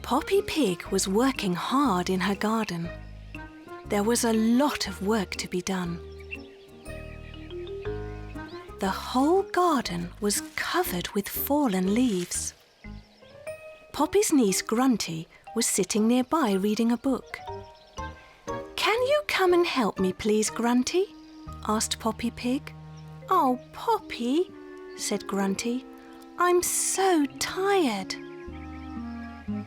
Poppy Pig was working hard in her garden. There was a lot of work to be done. The whole garden was covered with fallen leaves. Poppy's niece Grunty was sitting nearby reading a book. "Can you come and help me, please, Grunty?" asked Poppy Pig. "Oh, Poppy," said Grunty, "I'm so tired."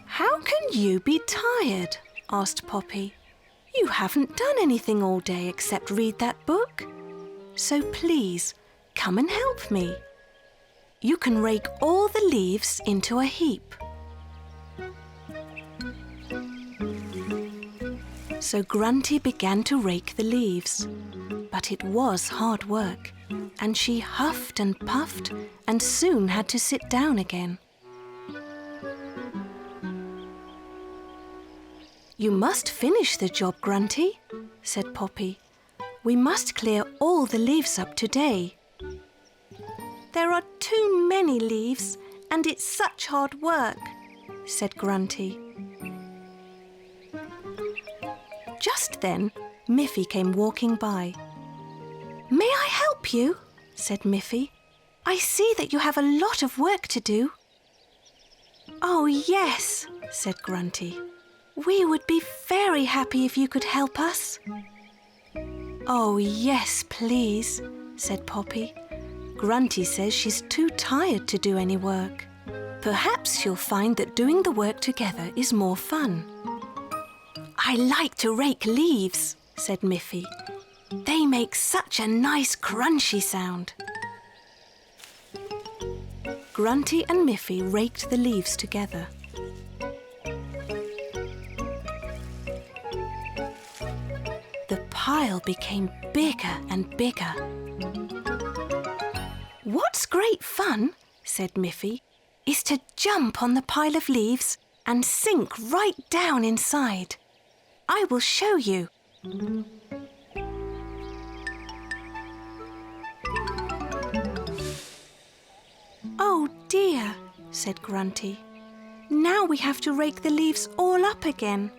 "How can you be tired?" asked Poppy. "You haven't done anything all day except read that book. So please, come and help me. You can rake all the leaves into a heap." So Grunty began to rake the leaves, but it was hard work, and she huffed and puffed and soon had to sit down again. "You must finish the job, Grunty," said Poppy. "We must clear all the leaves up today." "There are too many leaves and it's such hard work," said Grunty. Just then, Miffy came walking by. "May I help you?" said Miffy. "I see that you have a lot of work to do." "Oh, yes," said Grunty. "We would be very happy if you could help us." "Oh, yes, please," said Poppy. "Grunty says she's too tired to do any work. Perhaps she'll find that doing the work together is more fun." "I like to rake leaves," said Miffy. "They make such a nice crunchy sound." Grunty and Miffy raked the leaves together. The pile became bigger and bigger. "What's great fun," said Miffy, "is to jump on the pile of leaves and sink right down inside. I will show you." "Oh dear," said Grunty. "Now we have to rake the leaves all up again."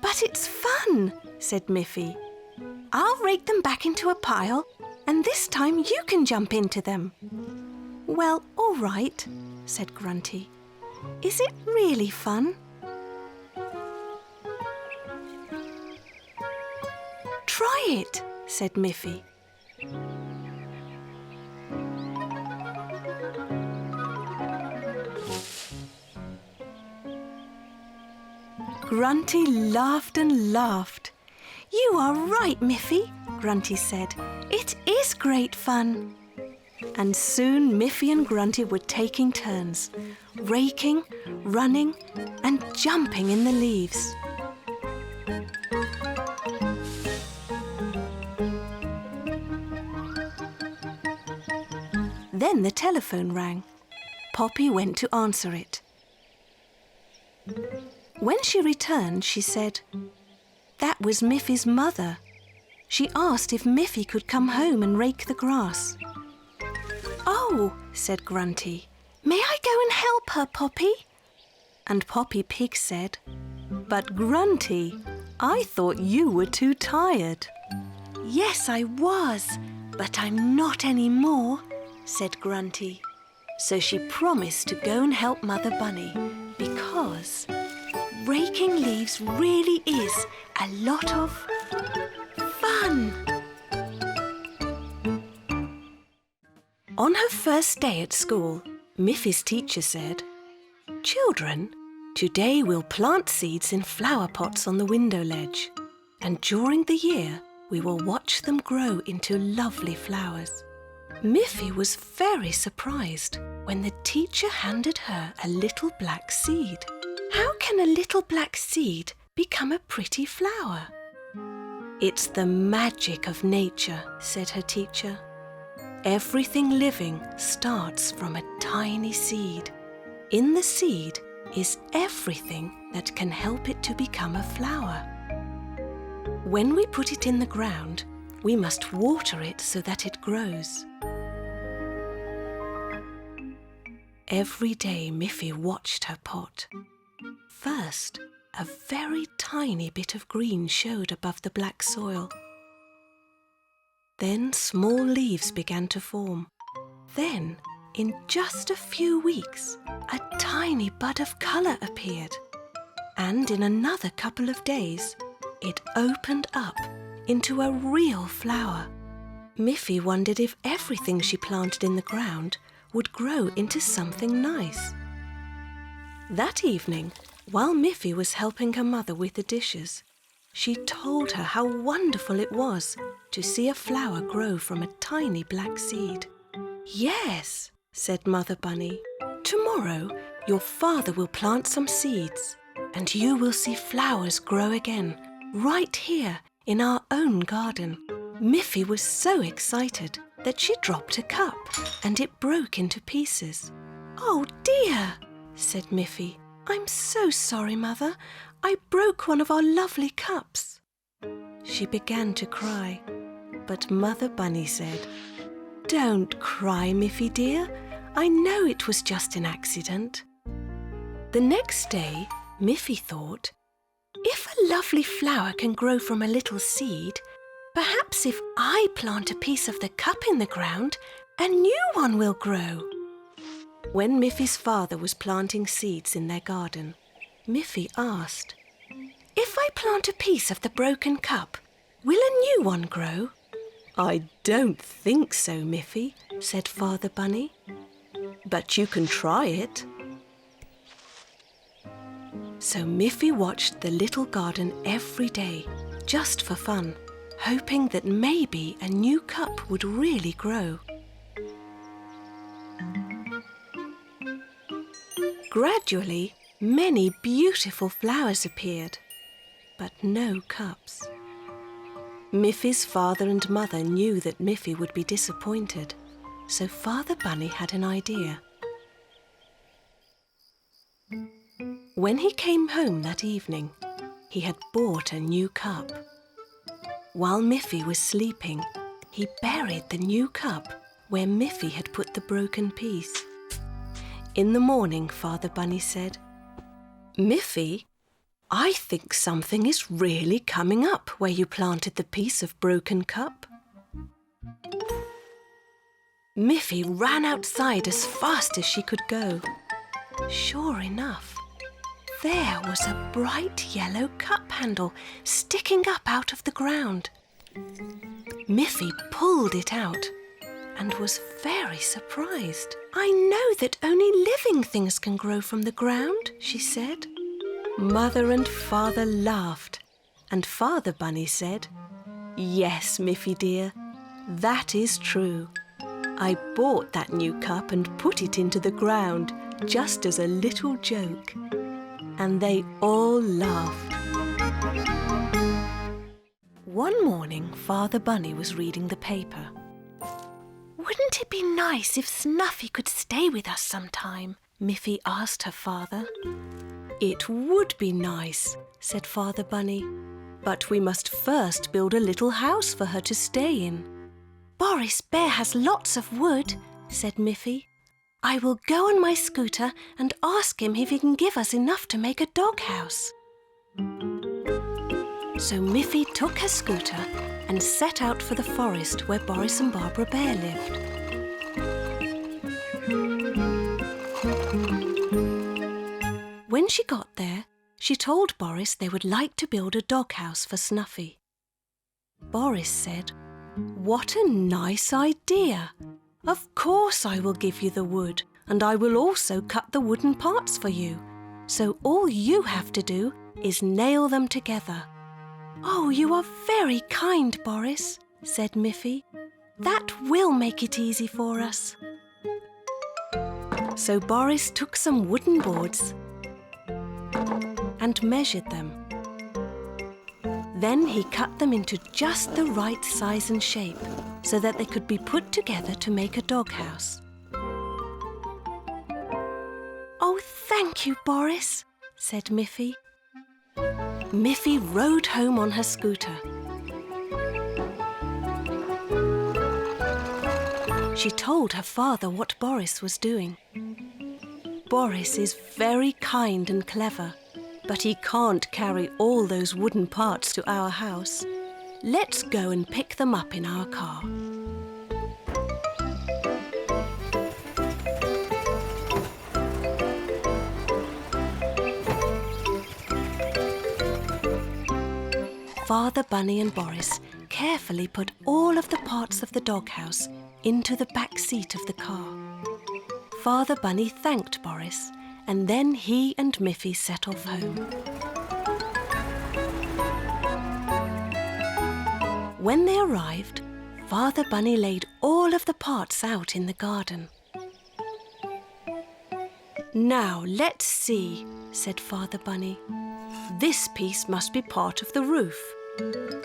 "But it's fun," said Miffy. "I'll rake them back into a pile, and this time you can jump into them." "Well, all right," said Grunty. "Is it really fun?" "Try it," said Miffy. Grunty laughed and laughed. "You are right, Miffy," Grunty said. "It is great fun." And soon Miffy and Grunty were taking turns, raking, running, and jumping in the leaves. Then the telephone rang. Poppy went to answer it. When she returned, she said, "That was Miffy's mother. She asked if Miffy could come home and rake the grass." "Oh," said Grunty, "may I go and help her, Poppy?" And Poppy Pig said, "But Grunty, I thought you were too tired." "Yes, I was, but I'm not anymore," said Grunty. So she promised to go and help Mother Bunny because raking leaves really is a lot of fun. On her first day at school, Miffy's teacher said, "Children, today we'll plant seeds in flower pots on the window ledge, and during the year we will watch them grow into lovely flowers." Miffy was very surprised when the teacher handed her a little black seed. "How can a little black seed become a pretty flower?" "It's the magic of nature," said her teacher. "Everything living starts from a tiny seed. In the seed is everything that can help it to become a flower. When we put it in the ground, we must water it so that it grows." Every day Miffy watched her pot. First, a very tiny bit of green showed above the black soil. Then small leaves began to form. Then, in just a few weeks, a tiny bud of colour appeared. And in another couple of days, it opened up into a real flower. Miffy wondered if everything she planted in the ground would grow into something nice. That evening, while Miffy was helping her mother with the dishes, she told her how wonderful it was to see a flower grow from a tiny black seed. "Yes," said Mother Bunny, "tomorrow your father will plant some seeds and you will see flowers grow again right here in our own garden." Miffy was so excited that she dropped a cup and it broke into pieces. "Oh dear," said Miffy. "I'm so sorry, Mother. I broke one of our lovely cups." She began to cry, but Mother Bunny said, "Don't cry, Miffy dear. I know it was just an accident." The next day, Miffy thought, if a lovely flower can grow from a little seed, perhaps if I plant a piece of the cup in the ground, a new one will grow. When Miffy's father was planting seeds in their garden, Miffy asked, "If I plant a piece of the broken cup, will a new one grow?" "I don't think so, Miffy," said Father Bunny. "But you can try it." So Miffy watched the little garden every day, just for fun, hoping that maybe a new cup would really grow. Gradually, many beautiful flowers appeared, but no cups. Miffy's father and mother knew that Miffy would be disappointed, so Father Bunny had an idea. When he came home that evening, he had bought a new cup. While Miffy was sleeping, he buried the new cup where Miffy had put the broken piece. In the morning, Father Bunny said, "Miffy, I think something is really coming up where you planted the piece of broken cup." Miffy ran outside as fast as she could go. Sure enough, there was a bright yellow cup handle sticking up out of the ground. Miffy pulled it out and was very surprised. "I know that only living things can grow from the ground," she said. Mother and Father laughed, and Father Bunny said, "Yes, Miffy dear, that is true. I bought that new cup and put it into the ground just as a little joke." And they all laughed. One morning, Father Bunny was reading the paper. "Wouldn't it be nice if Snuffy could stay with us sometime?" Miffy asked her father. "It would be nice," said Father Bunny, "but we must first build a little house for her to stay in." "Boris Bear has lots of wood," said Miffy. "I will go on my scooter and ask him if he can give us enough to make a doghouse." So Miffy took her scooter and set out for the forest where Boris and Barbara Bear lived. When she got there, she told Boris they would like to build a doghouse for Snuffy. Boris said, "What a nice idea! Of course I will give you the wood, and I will also cut the wooden parts for you. So all you have to do is nail them together." "Oh, you are very kind, Boris," said Miffy. "That will make it easy for us." So Boris took some wooden boards and measured them. Then he cut them into just the right size and shape so that they could be put together to make a doghouse. "Oh, thank you, Boris," said Miffy. Miffy rode home on her scooter. She told her father what Boris was doing. Boris is very kind and clever, But he can't carry all those wooden parts to our house. Let's go and pick them up in our car. Father Bunny and Boris carefully put all of the parts of the doghouse into the back seat of the car. Father Bunny thanked Boris, and then he and Miffy set off home. When they arrived, Father Bunny laid all of the parts out in the garden. "Now, let's see," said Father Bunny. "This piece must be part of the roof.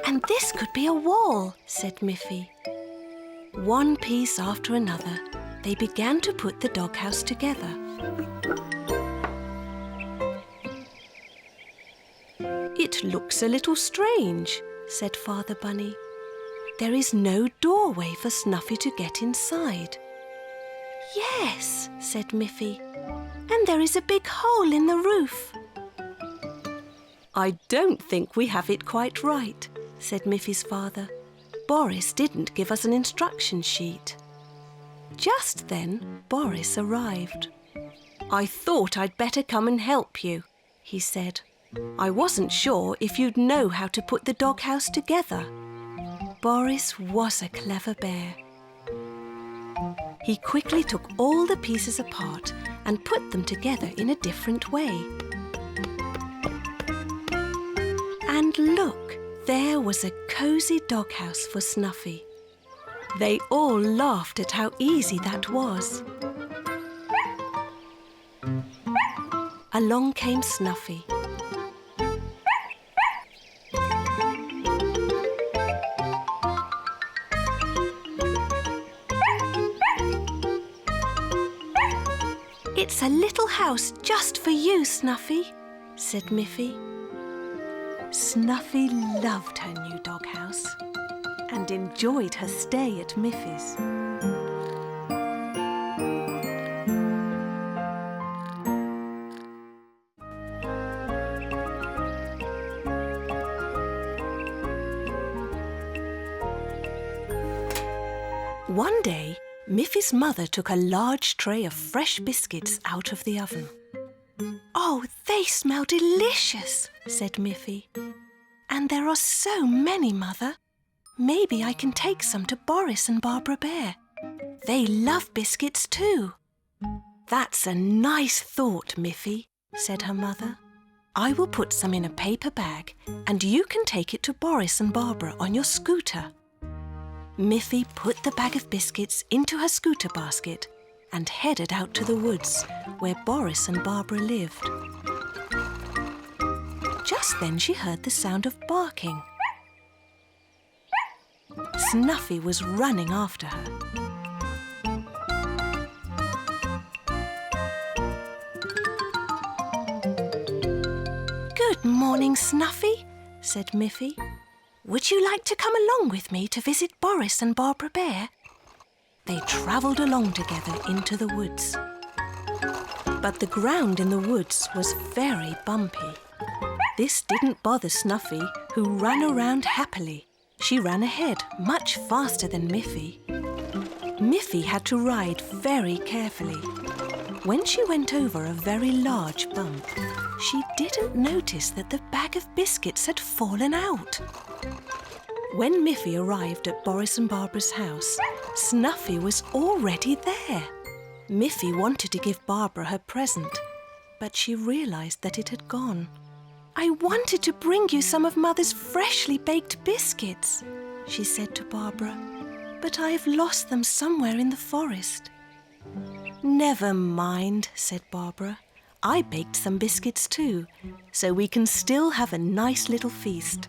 And this could be a wall," said Miffy. One piece after another, they began to put the doghouse together. "It looks a little strange," said Father Bunny. "There is no doorway for Snuffy to get inside." "Yes," said Miffy, "and there is a big hole in the roof." "I don't think we have it quite right," said Miffy's father. "Boris didn't give us an instruction sheet." Just then, Boris arrived. "I thought I'd better come and help you," he said. "I wasn't sure if you'd know how to put the doghouse together." Boris was a clever bear. He quickly took all the pieces apart and put them together in a different way. And look, there was a cosy doghouse for Snuffy. They all laughed at how easy that was. Along came Snuffy. "It's a little house just for you, Snuffy," said Miffy. Snuffy loved her new doghouse and enjoyed her stay at Miffy's. One day, Miffy's mother took a large tray of fresh biscuits out of the oven. "Oh, they smell delicious," said Miffy. "And there are so many, Mother. Maybe I can take some to Boris and Barbara Bear. They love biscuits too." "That's a nice thought, Miffy," said her mother. "I will put some in a paper bag and you can take it to Boris and Barbara on your scooter." Miffy put the bag of biscuits into her scooter basket and headed out to the woods where Boris and Barbara lived. Just then she heard the sound of barking. Snuffy was running after her. "Good morning, Snuffy," said Miffy. "Would you like to come along with me to visit Boris and Barbara Bear?" They travelled along together into the woods. But the ground in the woods was very bumpy. This didn't bother Snuffy, who ran around happily. She ran ahead much faster than Miffy. Miffy had to ride very carefully. When she went over a very large bump, she didn't notice that the bag of biscuits had fallen out. When Miffy arrived at Boris and Barbara's house, Snuffy was already there. Miffy wanted to give Barbara her present, but she realised that it had gone. "I wanted to bring you some of Mother's freshly baked biscuits," she said to Barbara, "but I have lost them somewhere in the forest." "Never mind," said Barbara. "I baked some biscuits too, so we can still have a nice little feast."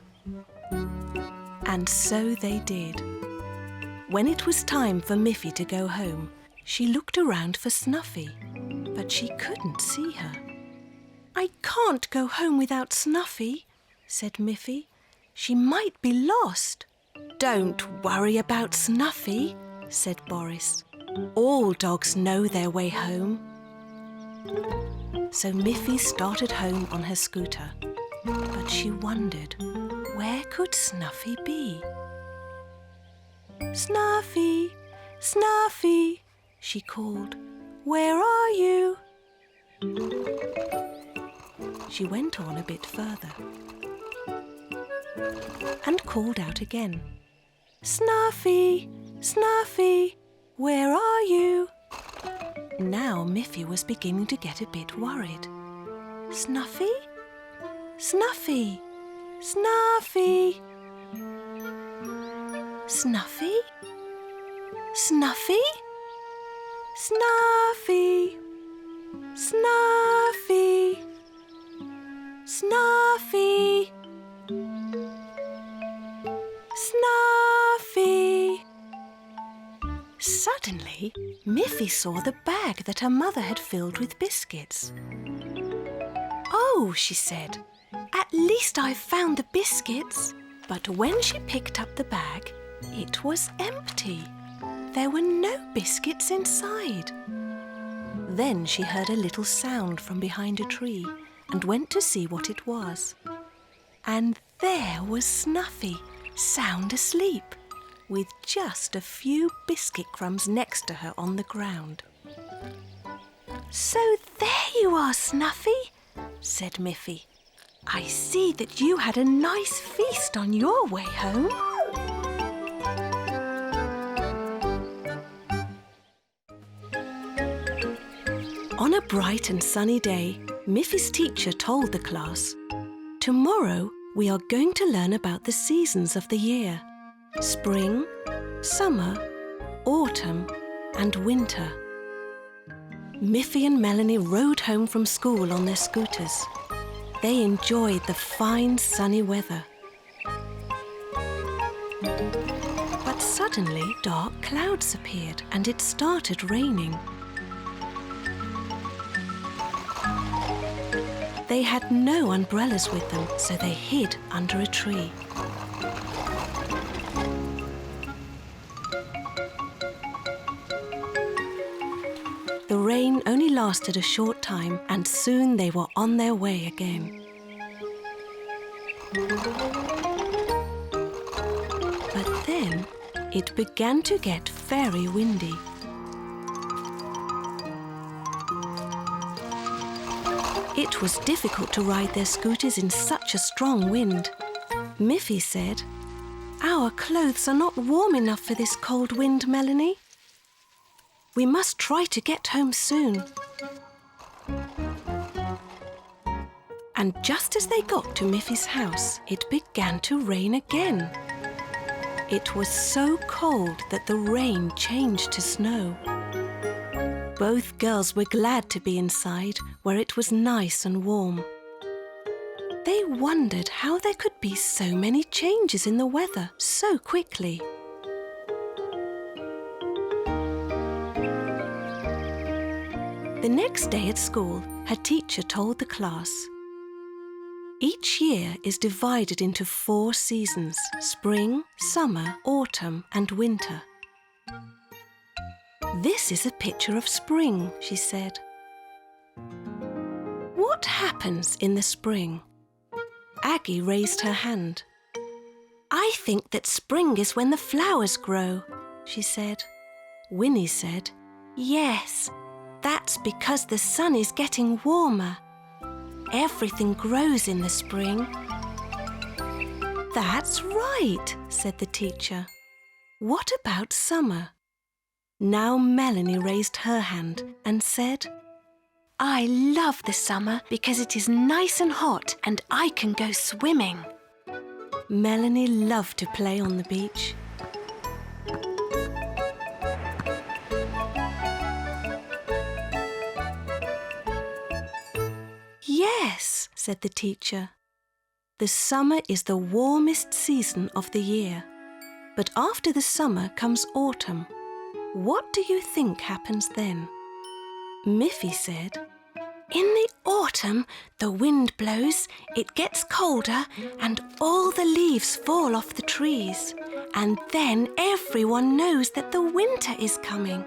And so they did. When it was time for Miffy to go home, she looked around for Snuffy, but she couldn't see her. "I can't go home without Snuffy," said Miffy. "She might be lost." "Don't worry about Snuffy," said Boris. "All dogs know their way home." so Miffy started home on her scooter. But she wondered, where could Snuffy be? Snuffy, Snuffy, she called. Where are you? She went on a bit further and called out again. Snuffy, Snuffy, where are you? Now Miffy was beginning to get a bit worried. Snuffy? Snuffy, Snuffy. Snuffy? Snuffy? Snuffy, Snuffy, Snuffy, Snuffy. Suddenly, Miffy saw the bag that her mother had filled with biscuits. Oh, she said, at least I've found the biscuits. But when she picked up the bag, it was empty. There were no biscuits inside. Then she heard a little sound from behind a tree and went to see what it was. And there was Snuffy, sound asleep, with just a few biscuit crumbs next to her on the ground. So there you are, Snuffy, said Miffy. I see that you had a nice feast on your way home. On a bright and sunny day, Miffy's teacher told the class, tomorrow we are going to learn about the seasons of the year. Spring, summer, autumn and winter. Miffy and Melanie rode home from school on their scooters. They enjoyed the fine sunny weather. But suddenly dark clouds appeared and it started raining. They had no umbrellas with them, so they hid under a tree. The rain only lasted a short time, and soon they were on their way again. But then it began to get very windy. It was difficult to ride their scooters in such a strong wind. Miffy said, "Our clothes are not warm enough for this cold wind, Melanie. We must try to get home soon." And just as they got to Miffy's house, it began to rain again. It was so cold that the rain changed to snow. Both girls were glad to be inside, where it was nice and warm. They wondered how there could be so many changes in the weather so quickly. The next day at school, her teacher told the class, each year is divided into 4 seasons: spring, summer, autumn and winter. This is a picture of spring, she said. What happens in the spring? Aggie raised her hand. I think that spring is when the flowers grow, she said. Winnie said, yes, that's because the sun is getting warmer. Everything grows in the spring. That's right, said the teacher. What about summer? Now Melanie raised her hand and said, I love the summer because it is nice and hot and I can go swimming. Melanie loved to play on the beach. Yes, said the teacher. The summer is the warmest season of the year. But after the summer comes autumn. What do you think happens then? Miffy said, in the autumn, the wind blows, it gets colder, and all the leaves fall off the trees. And then everyone knows that the winter is coming.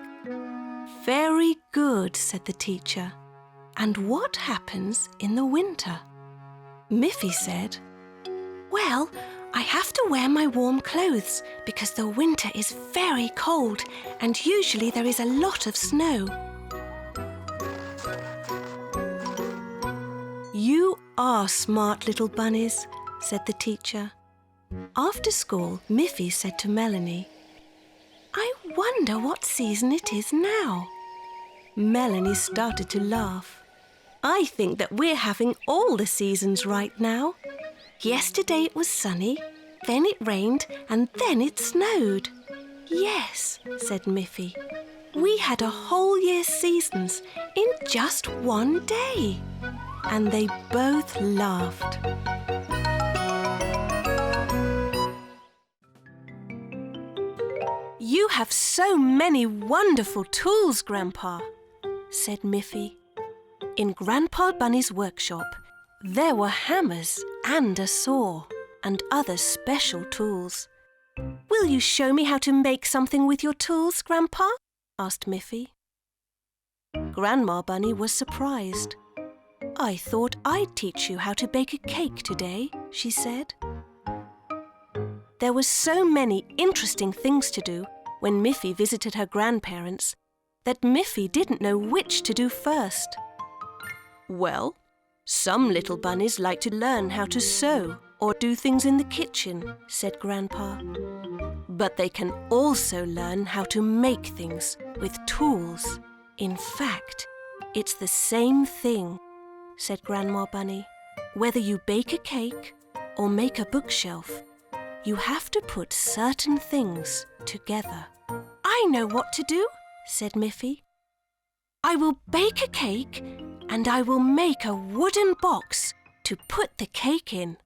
Very good, said the teacher. and what happens in the winter. Miffy said, "Well, I have to wear my warm clothes because the winter is very cold and usually there is a lot of snow." "You are smart little bunnies," said the teacher. After school, Miffy said to Melanie, "I wonder what season it is now." Melanie started to laugh. "I think that we're having all the seasons right now. Yesterday it was sunny, then it rained, and then it snowed." "Yes," said Miffy. "We had a whole year's seasons in just one day." And they both laughed. "You have so many wonderful tools, Grandpa," said Miffy. In Grandpa Bunny's workshop, there were hammers and a saw and other special tools. "Will you show me how to make something with your tools, Grandpa?" asked Miffy. Grandma Bunny was surprised. "I thought I'd teach you how to bake a cake today," she said. There were so many interesting things to do when Miffy visited her grandparents that Miffy didn't know which to do first. "Well, some little bunnies like to learn how to sew or do things in the kitchen," said Grandpa. "But they can also learn how to make things with tools. In fact, it's the same thing," said Grandma Bunny. "Whether you bake a cake or make a bookshelf, you have to put certain things together." "I know what to do," said Miffy. "I will bake a cake and I will make a wooden box to put the cake in."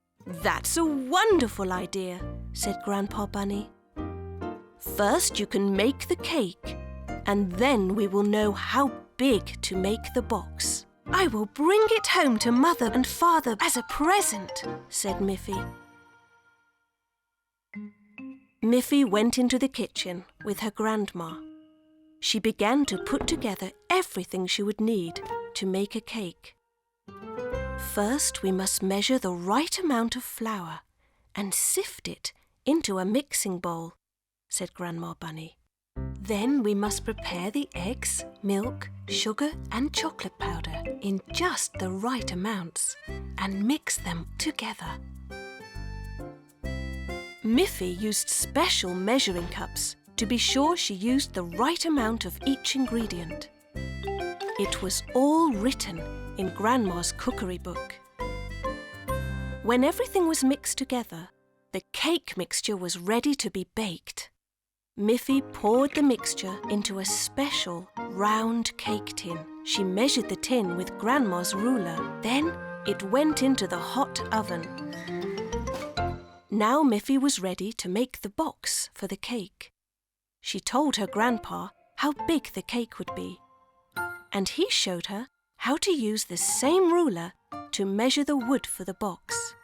"That's a wonderful idea," said Grandpa Bunny. "First you can make the cake and then we will know how big to make the box." "I will bring it home to Mother and Father as a present," said Miffy. Miffy went into the kitchen with her grandma. She began to put together everything she would need to make a cake. "First, we must measure the right amount of flour and sift it into a mixing bowl," said Grandma Bunny. "Then we must prepare the eggs, milk, sugar and chocolate powder in just the right amounts and mix them together." Miffy used special measuring cups to be sure she used the right amount of each ingredient. It was all written in Grandma's cookery book. When everything was mixed together, the cake mixture was ready to be baked. Miffy poured the mixture into a special round cake tin. She measured the tin with Grandma's ruler. Then it went into the hot oven. Now Miffy was ready to make the box for the cake. She told her grandpa how big the cake would be, and he showed her how to use the same ruler to measure the wood for the box.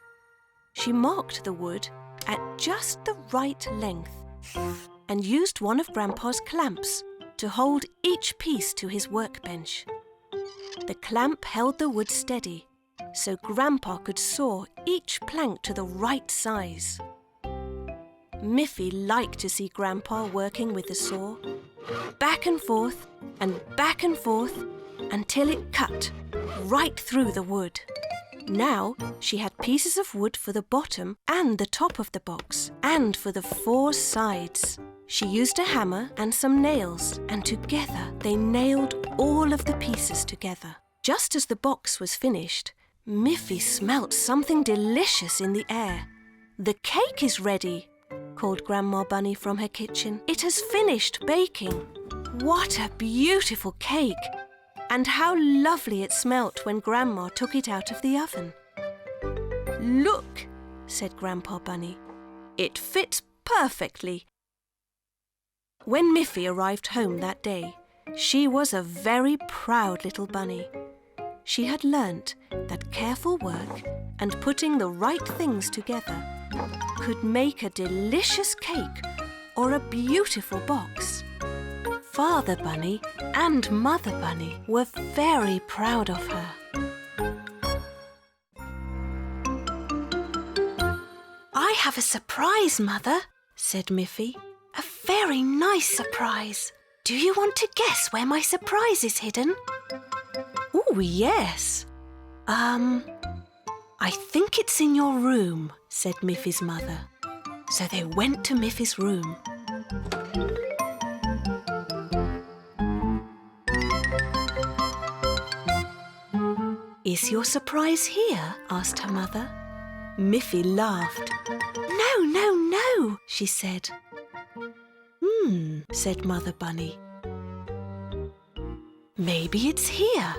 She marked the wood at just the right length and used one of Grandpa's clamps to hold each piece to his workbench. The clamp held the wood steady, so Grandpa could saw each plank to the right size. Miffy liked to see Grandpa working with the saw, back and forth until it cut right through the wood. Now she had pieces of wood for the bottom and the top of the box, and for the 4 sides. She used a hammer and some nails, and together they nailed all of the pieces together. Just as the box was finished, Miffy smelt something delicious in the air. "The cake is ready," called Grandma Bunny from her kitchen. "It has finished baking." What a beautiful cake! And how lovely it smelt when Grandma took it out of the oven. "Look," said Grandpa Bunny. "It fits perfectly." When Miffy arrived home that day, she was a very proud little bunny. She had learnt that careful work and putting the right things together could make a delicious cake or a beautiful box. Father Bunny and Mother Bunny were very proud of her. "I have a surprise, Mother," said Miffy. "A very nice surprise. Do you want to guess where my surprise is hidden?" "Oh, yes. I think it's in your room," said Miffy's mother. So they went to Miffy's room. "Is your surprise here?" asked her mother. Miffy laughed. "No, no, no," she said. Said Mother Bunny. "Maybe it's here."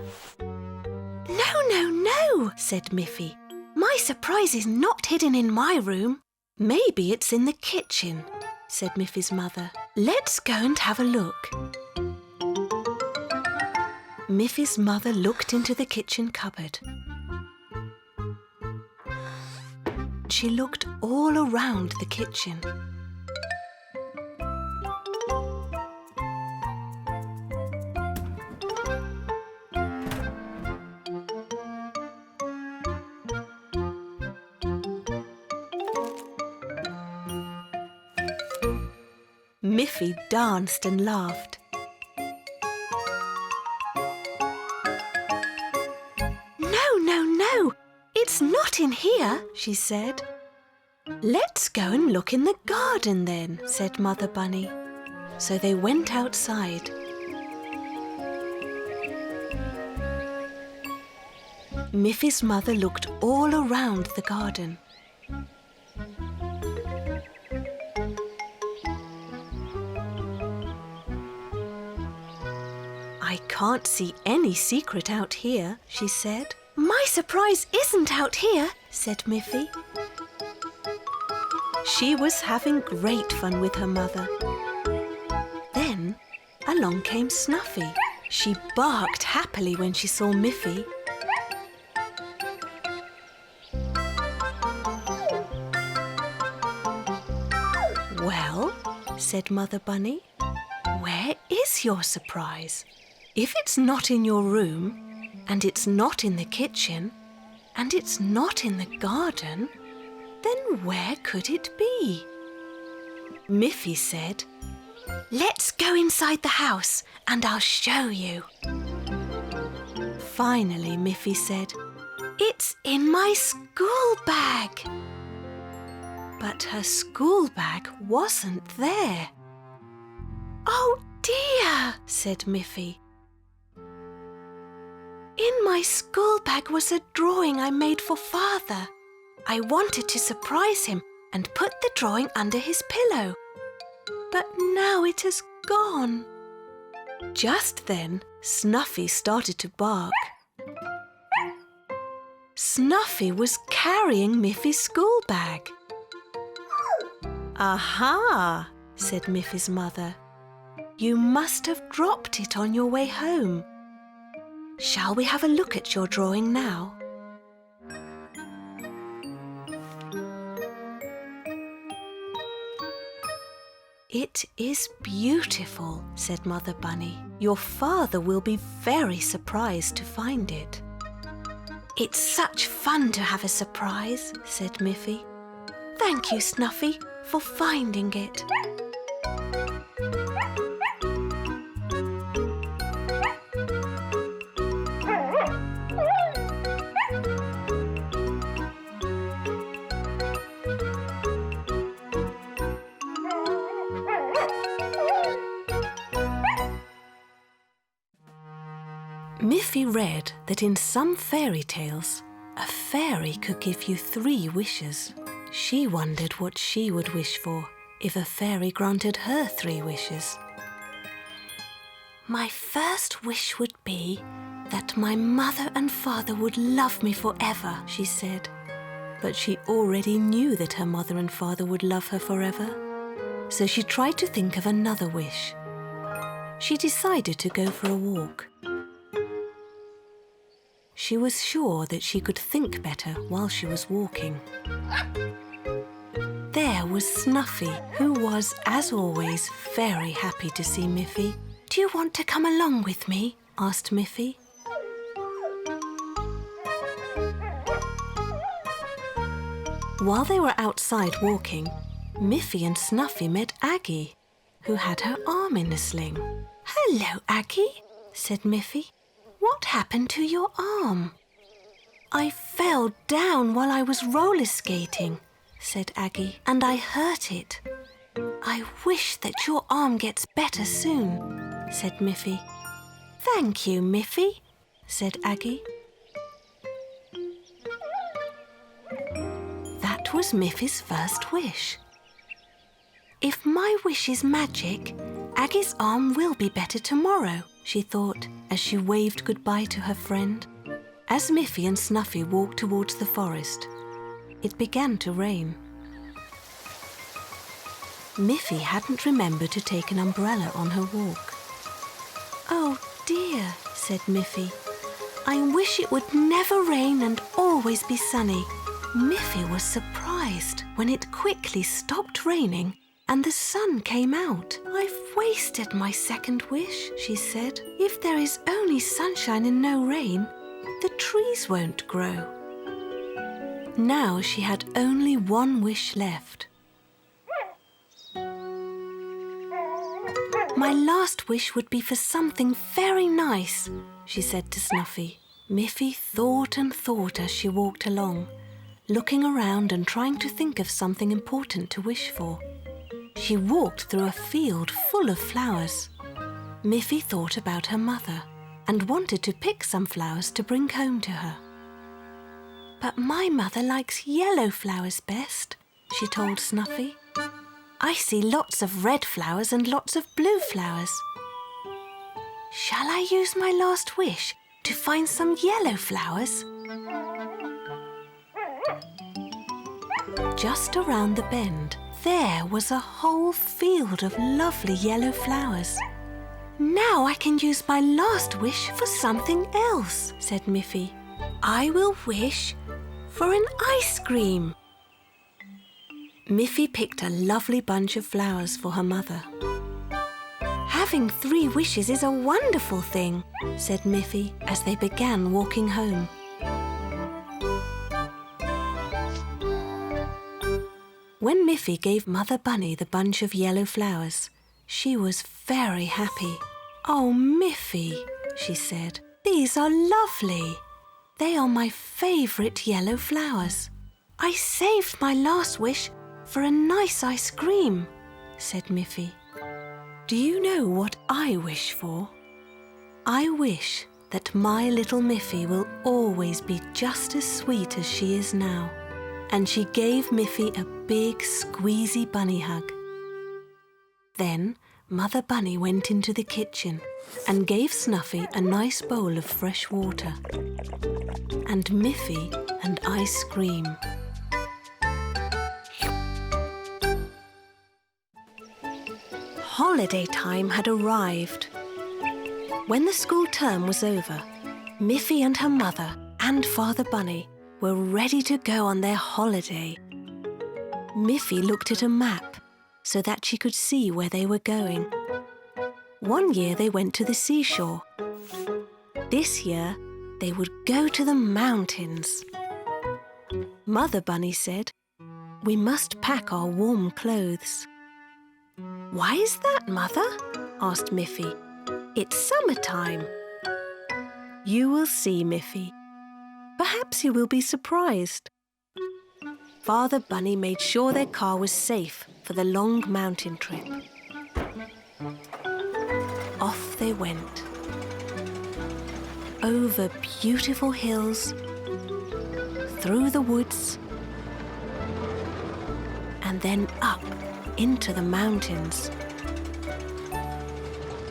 "No, no, no," said Miffy. "My surprise is not hidden in my room. Maybe it's in the kitchen," said Miffy's mother. "Let's go and have a look." Miffy's mother looked into the kitchen cupboard. She looked all around the kitchen. Miffy danced and laughed. "No, no, no! It's not in here," she said. "Let's go and look in the garden then," said Mother Bunny. So they went outside. Miffy's mother looked all around the garden. "I can't see any secret out here," she said. "My surprise isn't out here," said Miffy. She was having great fun with her mother. Then along came Snuffy. She barked happily when she saw Miffy. "Well," said Mother Bunny, "where is your surprise? If it's not in your room, and it's not in the kitchen, and it's not in the garden, then where could it be?" Miffy said, "Let's go inside the house and I'll show you." Finally, Miffy said, "It's in my school bag." But her school bag wasn't there. "Oh dear," said Miffy. "In my school bag was a drawing I made for Father. I wanted to surprise him and put the drawing under his pillow. But now it has gone." Just then, Snuffy started to bark. Snuffy was carrying Miffy's school bag. "Aha," said Miffy's mother. "You must have dropped it on your way home. Shall we have a look at your drawing now?" "It is beautiful," said Mother Bunny. "Your father will be very surprised to find it." "It's such fun to have a surprise," said Miffy. "Thank you, Snuffy, for finding it." Miffy read that in some fairy tales, a fairy could give you 3 wishes. She wondered what she would wish for if a fairy granted her 3 wishes. "My first wish would be that my mother and father would love me forever," she said. But she already knew that her mother and father would love her forever. So she tried to think of another wish. She decided to go for a walk. She was sure that she could think better while she was walking. There was Snuffy, who was, as always, very happy to see Miffy. Do you want to come along with me? Asked Miffy. While they were outside walking, Miffy and Snuffy met Aggie, who had her arm in a sling. "Hello, Aggie," said Miffy. "What happened to your arm?" "I fell down while I was roller skating," said Aggie, "and I hurt it." "I wish that your arm gets better soon," said Miffy. "Thank you, Miffy," said Aggie. That was Miffy's first wish. "If my wish is magic, Aggie's arm will be better tomorrow," she thought as she waved goodbye to her friend. As Miffy and Snuffy walked towards the forest, it began to rain. Miffy hadn't remembered to take an umbrella on her walk. "Oh dear," said Miffy. "I wish it would never rain and always be sunny." Miffy was surprised when it quickly stopped raining and the sun came out. "I've wasted my second wish," she said. "If there is only sunshine and no rain, the trees won't grow." Now she had only one wish left. "My last wish would be for something very nice," she said to Snuffy. Miffy thought and thought as she walked along, looking around and trying to think of something important to wish for. She walked through a field full of flowers. Miffy thought about her mother and wanted to pick some flowers to bring home to her. "But my mother likes yellow flowers best," she told Snuffy. "I see lots of red flowers and lots of blue flowers. Shall I use my last wish to find some yellow flowers?" Just around the bend, there was a whole field of lovely yellow flowers. "Now I can use my last wish for something else," said Miffy. "I will wish for an ice cream." Miffy picked a lovely bunch of flowers for her mother. "Having 3 wishes is a wonderful thing," said Miffy as they began walking home. When Miffy gave Mother Bunny the bunch of yellow flowers, she was very happy. "Oh, Miffy," she said, "these are lovely. They are my favourite yellow flowers." "I saved my last wish for a nice ice cream," said Miffy. "Do you know what I wish for? I wish that my little Miffy will always be just as sweet as she is now." And she gave Miffy a big squeezy bunny hug. Then Mother Bunny went into the kitchen and gave Snuffy a nice bowl of fresh water and Miffy an ice cream. Holiday time had arrived. When the school term was over, Miffy and her mother and Father Bunny were ready to go on their holiday. Miffy looked at a map so that she could see where they were going. One year they went to the seashore. This year they would go to the mountains. Mother Bunny said, "We must pack our warm clothes." "Why is that, Mother?" asked Miffy. "It's summertime." "You will see, Miffy. Perhaps you will be surprised." Father Bunny made sure their car was safe for the long mountain trip. Off they went. Over beautiful hills, through the woods, and then up into the mountains.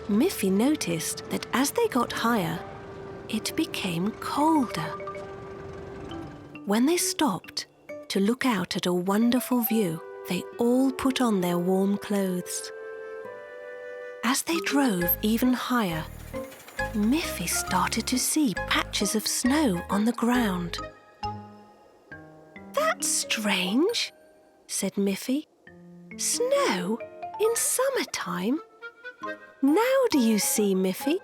Miffy noticed that as they got higher, it became colder. When they stopped to look out at a wonderful view, they all put on their warm clothes. As they drove even higher, Miffy started to see patches of snow on the ground. "That's strange," said Miffy. "Snow in summertime? Now do you see, Miffy?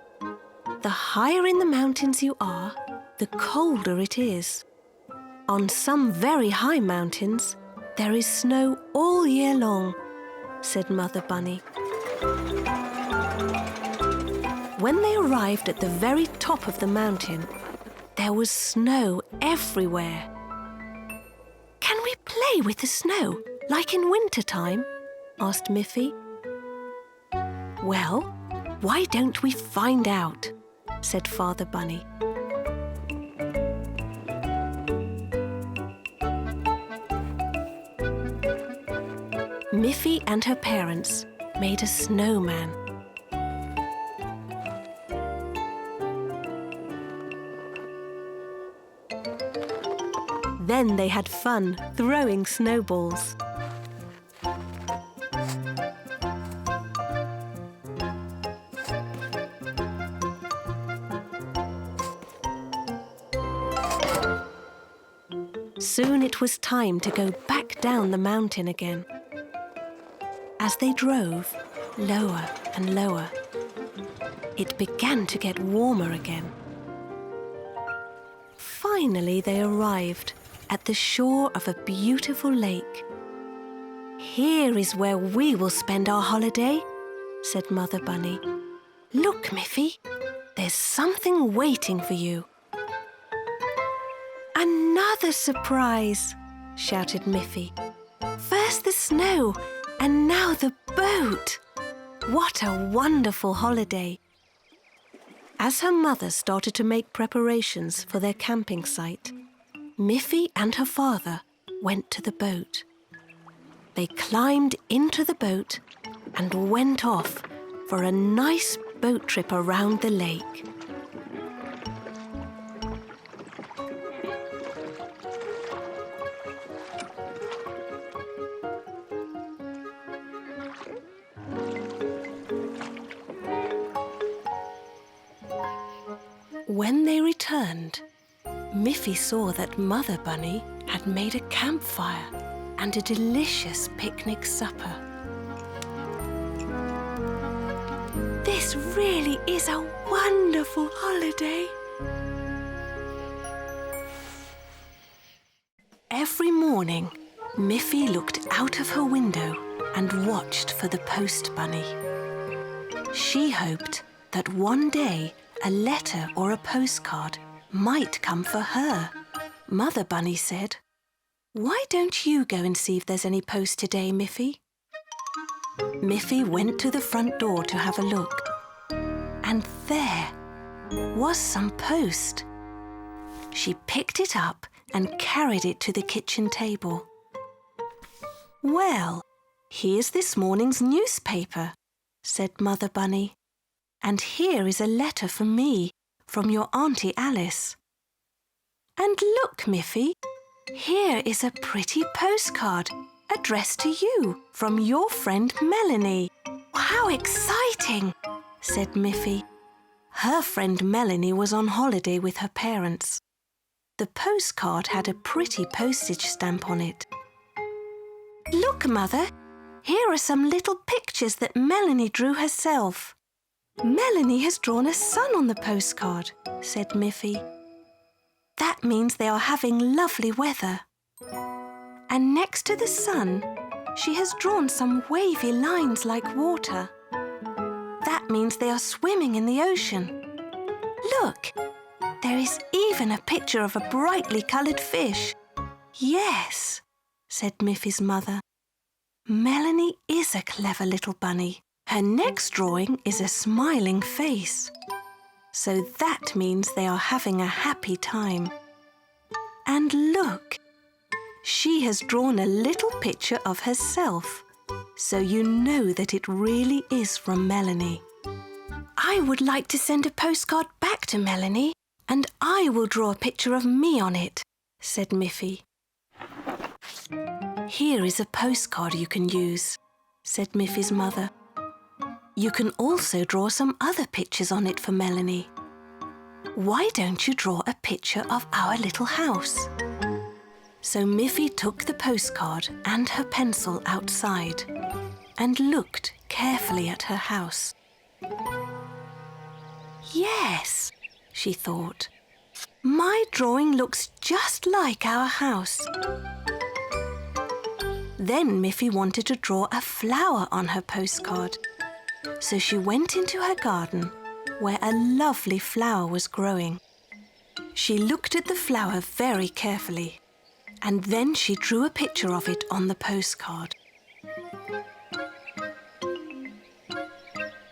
The higher in the mountains you are, the colder it is. On some very high mountains, there is snow all year long, said Mother Bunny. When they arrived at the very top of the mountain, there was snow everywhere. Can we play with the snow, like in winter time? Asked Miffy. Well, why don't we find out? Said Father Bunny. Miffy and her parents made a snowman. Then they had fun throwing snowballs. Soon it was time to go back down the mountain again. As they drove lower and lower, it began to get warmer again. Finally, they arrived at the shore of a beautiful lake. Here is where we will spend our holiday, said Mother Bunny. Look, Miffy, there's something waiting for you. Another surprise, shouted Miffy. First the snow, and now the boat. What a wonderful holiday. As her mother started to make preparations for their camping site, Miffy and her father went to the boat. They climbed into the boat and went off for a nice boat trip around the lake. When they returned, Miffy saw that Mother Bunny had made a campfire and a delicious picnic supper. This really is a wonderful holiday. Every morning, Miffy looked out of her window and watched for the post bunny. She hoped that one day a letter or a postcard might come for her. Mother Bunny said, "Why don't you go and see if there's any post today, Miffy?" Miffy went to the front door to have a look, and there was some post. She picked it up and carried it to the kitchen table. "Well, here's this morning's newspaper," said Mother Bunny. "And here is a letter for me from your Auntie Alice. And look, Miffy, here is a pretty postcard addressed to you from your friend Melanie." "How exciting!" said Miffy. Her friend Melanie was on holiday with her parents. The postcard had a pretty postage stamp on it. "Look, Mother, here are some little pictures that Melanie drew herself." "Melanie has drawn a sun on the postcard," said Miffy. "That means they are having lovely weather. And next to the sun, she has drawn some wavy lines like water. That means they are swimming in the ocean. Look, there is even a picture of a brightly coloured fish." "Yes," said Miffy's mother. "Melanie is a clever little bunny. Her next drawing is a smiling face. So that means they are having a happy time. And look, she has drawn a little picture of herself, so you know that it really is from Melanie." "I would like to send a postcard back to Melanie, and I will draw a picture of me on it," said Miffy. "Here is a postcard you can use," said Miffy's mother. "You can also draw some other pictures on it for Melanie. Why don't you draw a picture of our little house?" So Miffy took the postcard and her pencil outside and looked carefully at her house. Yes, she thought. My drawing looks just like our house. Then Miffy wanted to draw a flower on her postcard. So she went into her garden, where a lovely flower was growing. She looked at the flower very carefully, and then she drew a picture of it on the postcard.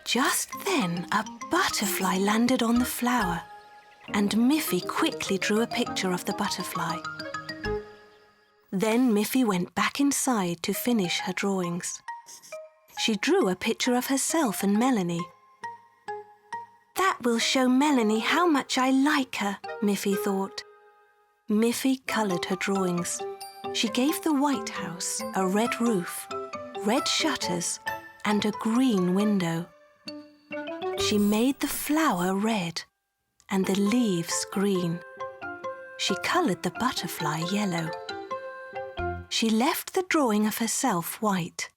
Just then, a butterfly landed on the flower, and Miffy quickly drew a picture of the butterfly. Then Miffy went back inside to finish her drawings. She drew a picture of herself and Melanie. That will show Melanie how much I like her, Miffy thought. Miffy coloured her drawings. She gave the White House a red roof, red shutters, and a green window. She made the flower red and the leaves green. She coloured the butterfly yellow. She left the drawing of herself white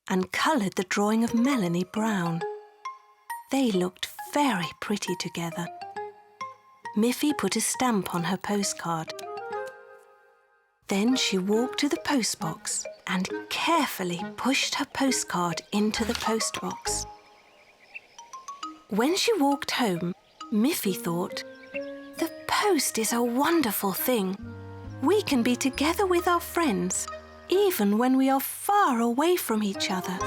and coloured the drawing of Melanie brown. They looked very pretty together. Miffy put a stamp on her postcard. Then she walked to the postbox and carefully pushed her postcard into the postbox. When she walked home, Miffy thought, "The post is a wonderful thing. We can be together with our friends, even when we are far away from each other."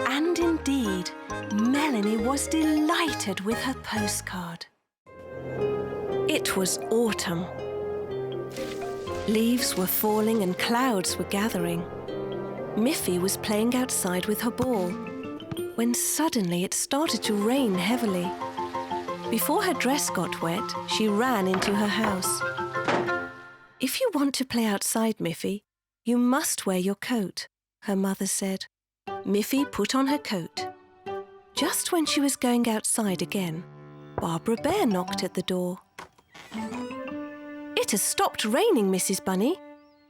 And indeed, Melanie was delighted with her postcard. It was autumn. Leaves were falling and clouds were gathering. Miffy was playing outside with her ball, when suddenly it started to rain heavily. Before her dress got wet, she ran into her house. "If you want to play outside, Miffy, you must wear your coat," her mother said. Miffy put on her coat. Just when she was going outside again, Barbara Bear knocked at the door. "It has stopped raining, Mrs. Bunny.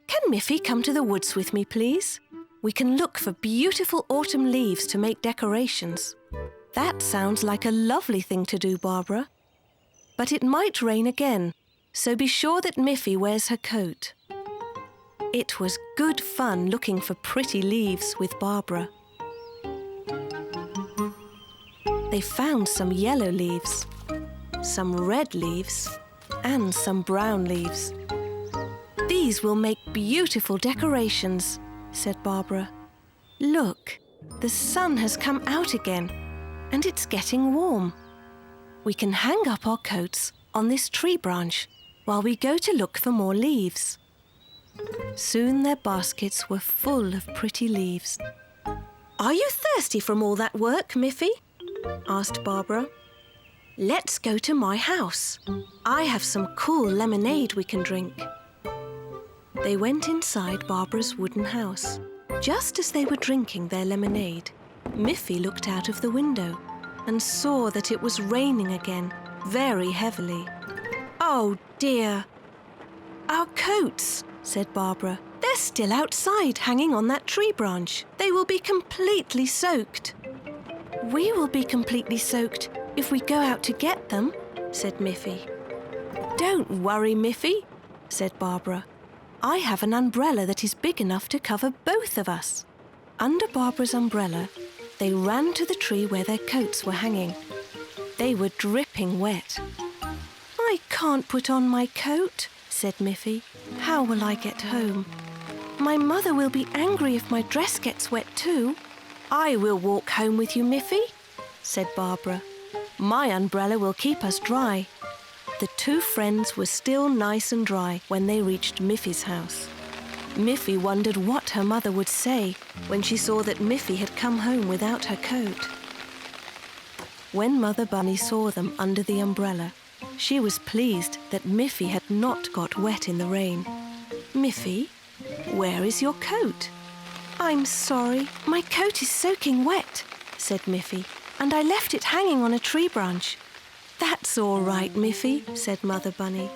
Can Miffy come to the woods with me, please? We can look for beautiful autumn leaves to make decorations." "That sounds like a lovely thing to do, Barbara. But it might rain again, so be sure that Miffy wears her coat." It was good fun looking for pretty leaves with Barbara. They found some yellow leaves, some red leaves, and some brown leaves. "These will make beautiful decorations," said Barbara. "Look, the sun has come out again, and it's getting warm. We can hang up our coats on this tree branch while we go to look for more leaves." Soon their baskets were full of pretty leaves. "Are you thirsty from all that work, Miffy?" asked Barbara. "Let's go to my house. I have some cool lemonade we can drink." They went inside Barbara's wooden house. Just as they were drinking their lemonade, Miffy looked out of the window and saw that it was raining again, very heavily. "Oh dear! Our coats," said Barbara. "They're still outside, hanging on that tree branch. They will be completely soaked." "We will be completely soaked if we go out to get them," said Miffy. "Don't worry, Miffy," said Barbara. "I have an umbrella that is big enough to cover both of us." Under Barbara's umbrella, they ran to the tree where their coats were hanging. They were dripping wet. "I can't put on my coat," said Miffy. "How will I get home? My mother will be angry if my dress gets wet too." "I will walk home with you, Miffy," said Barbara. "My umbrella will keep us dry." The two friends were still nice and dry when they reached Miffy's house. Miffy wondered what her mother would say when she saw that Miffy had come home without her coat. When Mother Bunny saw them under the umbrella, she was pleased that Miffy had not got wet in the rain. "Miffy, where is your coat?" "I'm sorry, my coat is soaking wet," said Miffy, "and I left it hanging on a tree branch." "That's all right, Miffy," said Mother Bunny.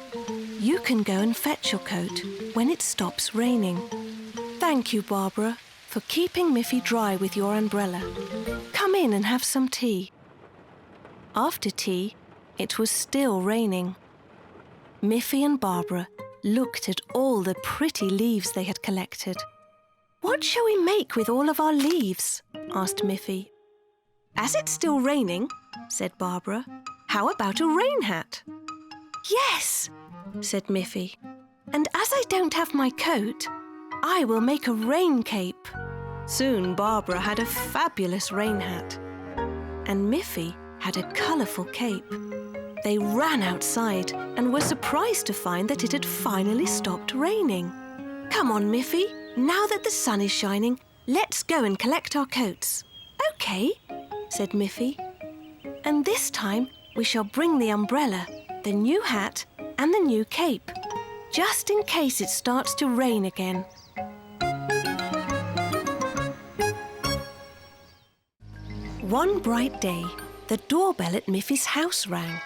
"You can go and fetch your coat when it stops raining." "Thank you, Barbara, for keeping Miffy dry with your umbrella. Come in and have some tea." After tea, it was still raining. Miffy and Barbara looked at all the pretty leaves they had collected. "What shall we make with all of our leaves?" asked Miffy. "As it's still raining," said Barbara, "how about a rain hat?" "Yes," said Miffy. "And as I don't have my coat, I will make a rain cape." Soon Barbara had a fabulous rain hat, and Miffy had a colourful cape. They ran outside and were surprised to find that it had finally stopped raining. "Come on, Miffy, now that the sun is shining, let's go and collect our coats." "OK," said Miffy. "And this time we shall bring the umbrella, the new hat and the new cape, just in case it starts to rain again." One bright day, the doorbell at Miffy's house rang.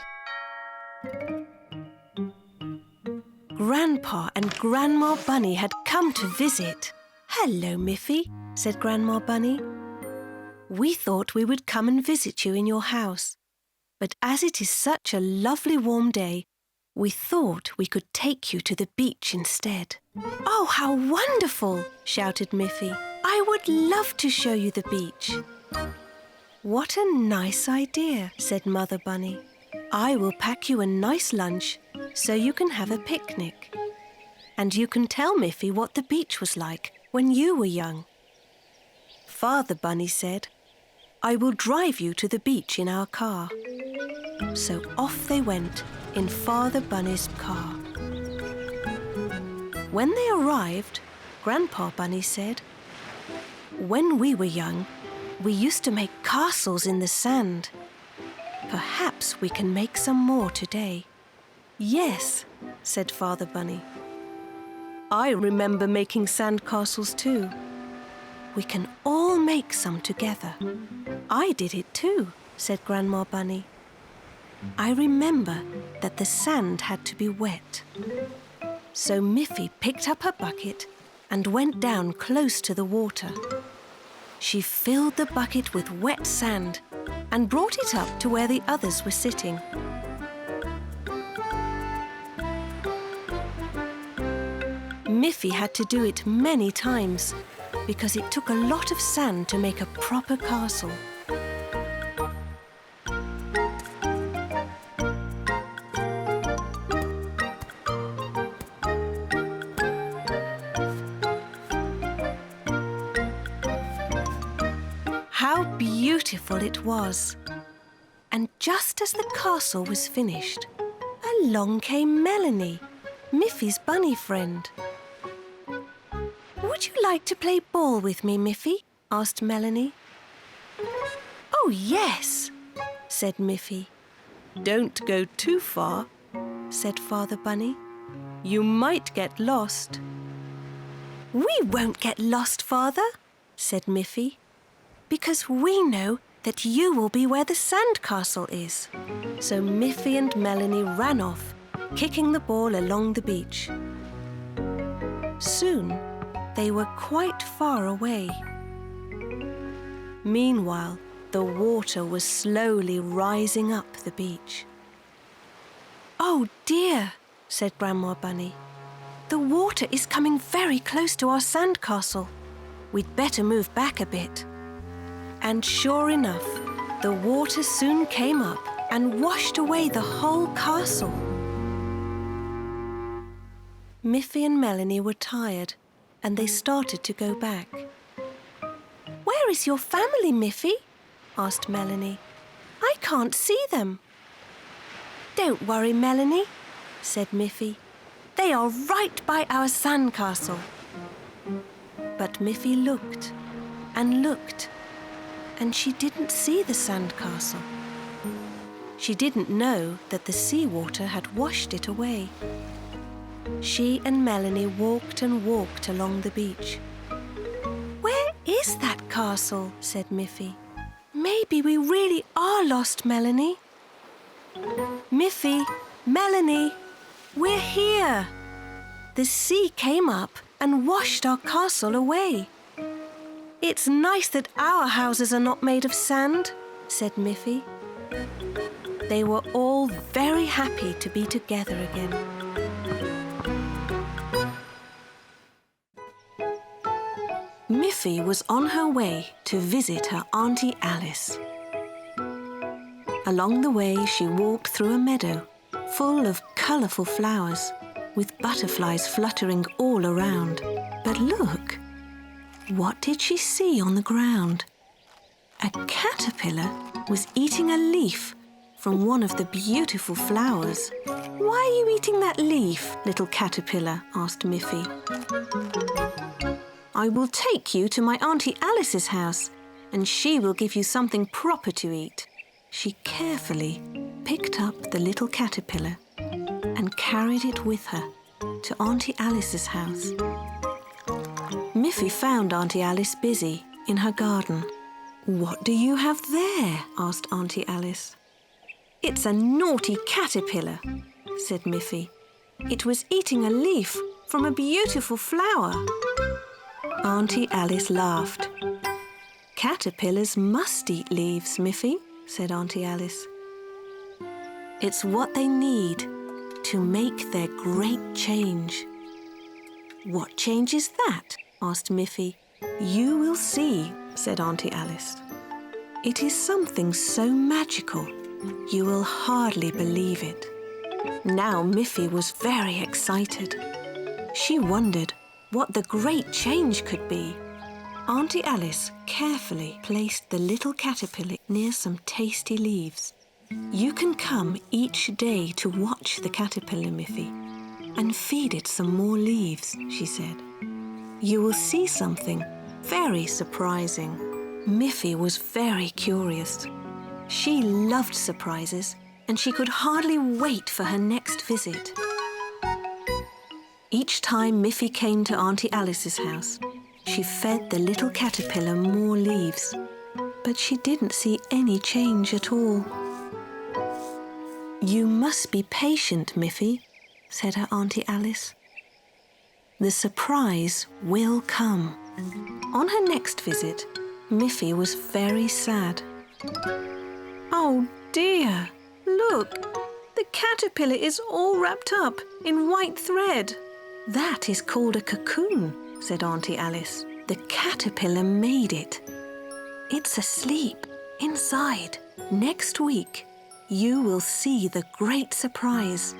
Grandpa and Grandma Bunny had come to visit. "Hello, Miffy," said Grandma Bunny. "We thought we would come and visit you in your house, but as it is such a lovely warm day, we thought we could take you to the beach instead." "Oh, how wonderful!" shouted Miffy. "I would love to show you the beach." "What a nice idea," said Mother Bunny. "I will pack you a nice lunch so you can have a picnic. And you can tell Miffy what the beach was like when you were young." Father Bunny said, "I will drive you to the beach in our car." So off they went in Father Bunny's car. When they arrived, Grandpa Bunny said, "When we were young, we used to make castles in the sand. Perhaps we can make some more today." "Yes," said Father Bunny. "I remember making sand castles too. We can all make some together." "I did it too," said Grandma Bunny. "I remember that the sand had to be wet." So Miffy picked up her bucket and went down close to the water. She filled the bucket with wet sand and brought it up to where the others were sitting. Miffy had to do it many times because it took a lot of sand to make a proper castle. How beautiful it was! And just as the castle was finished, along came Melanie, Miffy's bunny friend. "Would you like to play ball with me, Miffy?" asked Melanie. "Oh, yes," said Miffy. "Don't go too far," said Father Bunny. "You might get lost." "We won't get lost, Father," said Miffy, "because we know that you will be where the sandcastle is." So Miffy and Melanie ran off, kicking the ball along the beach. Soon, they were quite far away. Meanwhile, the water was slowly rising up the beach. "Oh dear," said Grandma Bunny. "The water is coming very close to our sandcastle. We'd better move back a bit." And sure enough, the water soon came up and washed away the whole castle. Miffy and Melanie were tired, and they started to go back. "Where is your family, Miffy?" asked Melanie. "I can't see them." "Don't worry, Melanie," said Miffy. "They are right by our sandcastle." But Miffy looked and looked, and she didn't see the sandcastle. She didn't know that the seawater had washed it away. She and Melanie walked and walked along the beach. "Where is that castle?" said Miffy. "Maybe we really are lost, Melanie." "Miffy, Melanie, we're here." The sea came up and washed our castle away. "It's nice that our houses are not made of sand," said Miffy. They were all very happy to be together again. Miffy was on her way to visit her Auntie Alice. Along the way, she walked through a meadow full of colourful flowers, with butterflies fluttering all around. But look, what did she see on the ground? A caterpillar was eating a leaf from one of the beautiful flowers. "Why are you eating that leaf, little caterpillar?" asked Miffy. "I will take you to my Auntie Alice's house, and she will give you something proper to eat." She carefully picked up the little caterpillar and carried it with her to Auntie Alice's house. Miffy found Auntie Alice busy in her garden. "What do you have there?" asked Auntie Alice. "It's a naughty caterpillar," said Miffy. "It was eating a leaf from a beautiful flower." Auntie Alice laughed. "Caterpillars must eat leaves, Miffy," said Auntie Alice. "It's what they need to make their great change." "What change is that?" asked Miffy. "You will see," said Auntie Alice. "It is something so magical, you will hardly believe it." Now Miffy was very excited. She wondered what the great change could be. Auntie Alice carefully placed the little caterpillar near some tasty leaves. "You can come each day to watch the caterpillar, Miffy, and feed it some more leaves," she said. "You will see something very surprising." Miffy was very curious. She loved surprises, and she could hardly wait for her next visit. Each time Miffy came to Auntie Alice's house, she fed the little caterpillar more leaves, but she didn't see any change at all. "You must be patient, Miffy," said her Auntie Alice. "The surprise will come." On her next visit, Miffy was very sad. "Oh dear, look, the caterpillar is all wrapped up in white thread." "That is called a cocoon," said Auntie Alice. "The caterpillar made it. It's asleep inside. Next week, you will see the great surprise."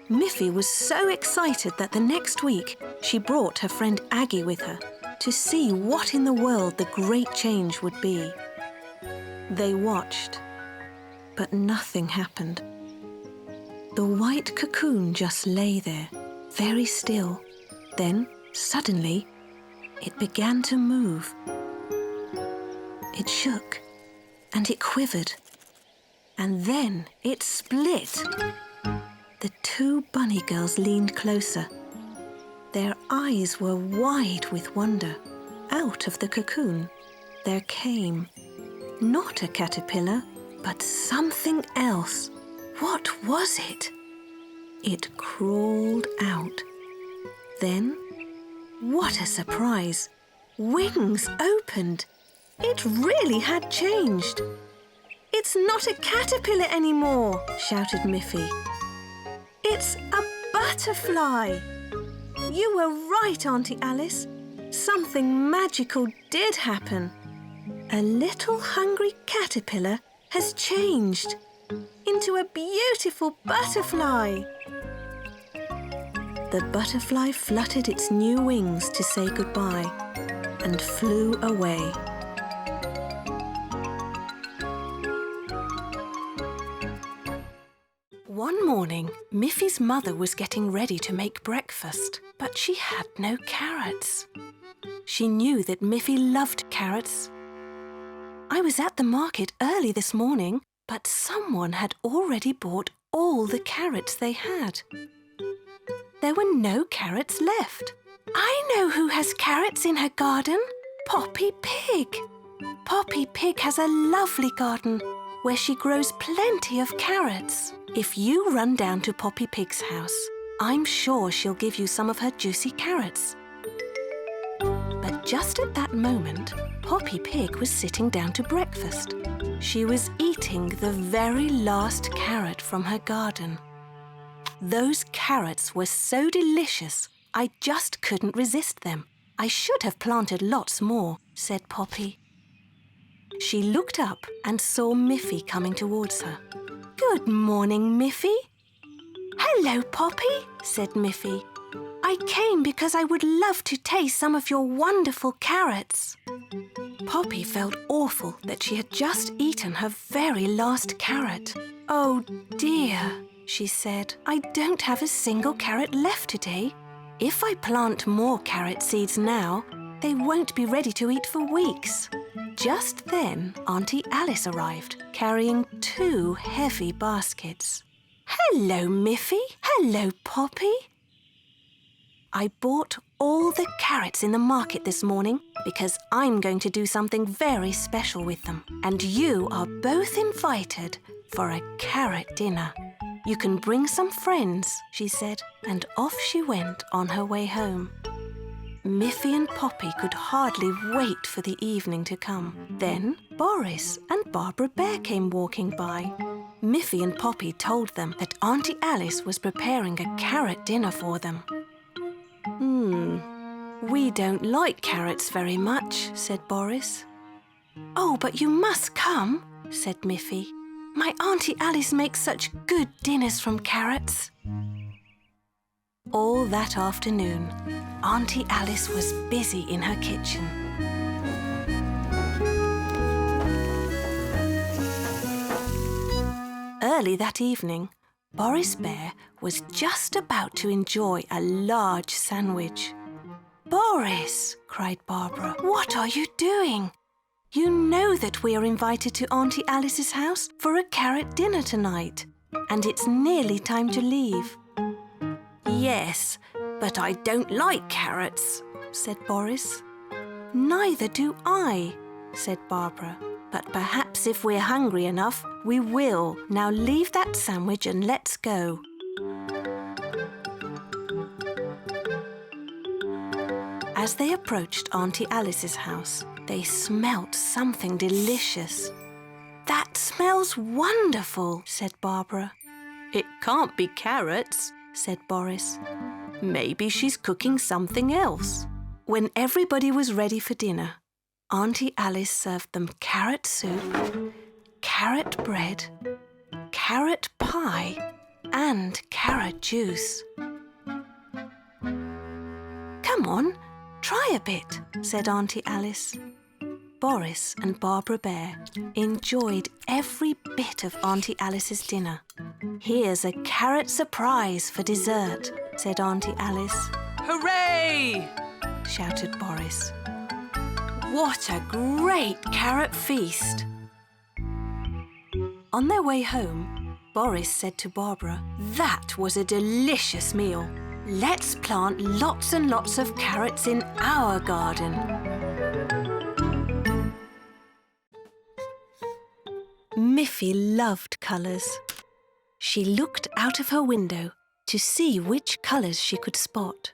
Miffy was so excited that the next week she brought her friend Aggie with her to see what in the world the great change would be. They watched, but nothing happened. The white cocoon just lay there, very still. Then, suddenly, it began to move. It shook, and it quivered, and then it split. The two bunny girls leaned closer. Their eyes were wide with wonder. Out of the cocoon, there came not a caterpillar, but something else. What was it? It crawled out. Then, what a surprise! Wings opened. It really had changed. "It's not a caterpillar anymore," shouted Miffy. "It's a butterfly." "You were right, Auntie Alice. Something magical did happen. A little hungry caterpillar has changed into a beautiful butterfly." The butterfly fluttered its new wings to say goodbye and flew away. One morning, Miffy's mother was getting ready to make breakfast, but she had no carrots. She knew that Miffy loved carrots. "I was at the market early this morning, but someone had already bought all the carrots they had. There were no carrots left." "I know who has carrots in her garden. Poppy Pig. Poppy Pig has a lovely garden where she grows plenty of carrots. If you run down to Poppy Pig's house, I'm sure she'll give you some of her juicy carrots." But just at that moment, Poppy Pig was sitting down to breakfast. She was eating the very last carrot from her garden. Those carrots were so delicious, I just couldn't resist them. I should have planted lots more, said Poppy. She looked up and saw Miffy coming towards her. Good morning, Miffy. Hello, Poppy, said Miffy. I came because I would love to taste some of your wonderful carrots. Poppy felt awful that she had just eaten her very last carrot. Oh dear, she said. I don't have a single carrot left today. If I plant more carrot seeds now, they won't be ready to eat for weeks. Just then, Auntie Alice arrived, carrying 2 heavy baskets. Hello, Miffy. Hello, Poppy. I bought all the carrots in the market this morning because I'm going to do something very special with them. And you are both invited for a carrot dinner. You can bring some friends, she said, and off she went on her way home. Miffy and Poppy could hardly wait for the evening to come. Then Boris and Barbara Bear came walking by. Miffy and Poppy told them that Auntie Alice was preparing a carrot dinner for them. We don't like carrots very much, said Boris. Oh, but you must come, said Miffy. My Auntie Alice makes such good dinners from carrots. All that afternoon, Auntie Alice was busy in her kitchen. Early that evening, Boris Bear was just about to enjoy a large sandwich. Boris, cried Barbara, what are you doing? You know that we are invited to Auntie Alice's house for a carrot dinner tonight, and it's nearly time to leave. Yes, but I don't like carrots, said Boris. Neither do I, said Barbara. But perhaps if we're hungry enough, we will. Now leave that sandwich and let's go. As they approached Auntie Alice's house, they smelt something delicious. That smells wonderful, said Barbara. It can't be carrots, said Boris. Maybe she's cooking something else. When everybody was ready for dinner, Auntie Alice served them carrot soup, carrot bread, carrot pie, and carrot juice. Come on, try a bit, said Auntie Alice. Boris and Barbara Bear enjoyed every bit of Auntie Alice's dinner. Here's a carrot surprise for dessert, said Auntie Alice. Hooray! Shouted Boris. What a great carrot feast! On their way home, Boris said to Barbara, that was a delicious meal. Let's plant lots and lots of carrots in our garden. Miffy loved colours. She looked out of her window to see which colours she could spot.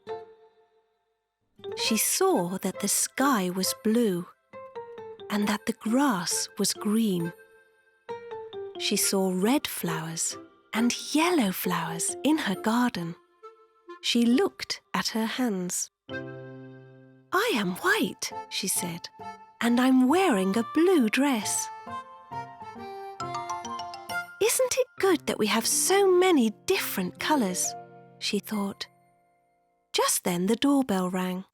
She saw that the sky was blue and that the grass was green. She saw red flowers and yellow flowers in her garden. She looked at her hands. I am white, she said, and I'm wearing a blue dress. Isn't it good that we have so many different colours? She thought. Just then the doorbell rang.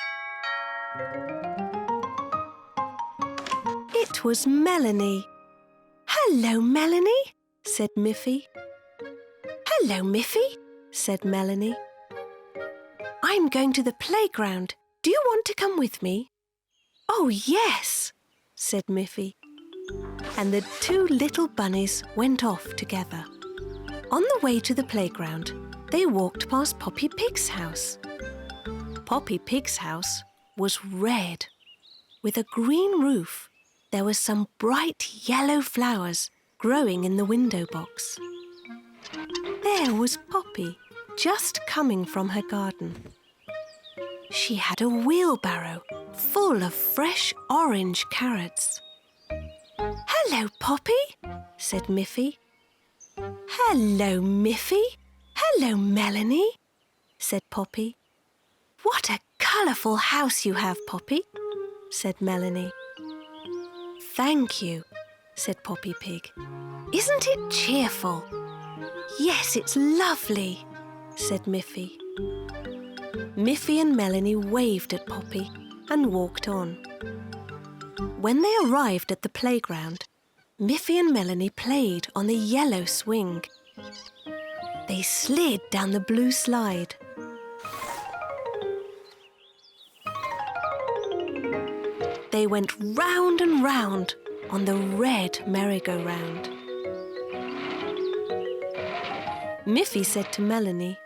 It was Melanie. Hello, Melanie, said Miffy. Hello, Miffy, said Melanie. I'm going to the playground. Do you want to come with me? Oh, yes, said Miffy. And the 2 little bunnies went off together. On the way to the playground, they walked past Poppy Pig's house. Poppy Pig's house was red. With a green roof, there were some bright yellow flowers growing in the window box. There was Poppy, just coming from her garden. She had a wheelbarrow full of fresh orange carrots. "Hello, Poppy," said Miffy. "Hello, Miffy. Hello, Melanie," said Poppy. "What a colourful house you have, Poppy," said Melanie. "Thank you," said Poppy Pig. "Isn't it cheerful?" "Yes, it's lovely," said Miffy. Miffy and Melanie waved at Poppy and walked on. When they arrived at the playground, Miffy and Melanie played on the yellow swing. They slid down the blue slide. They went round and round on the red merry-go-round. Miffy said to Melanie,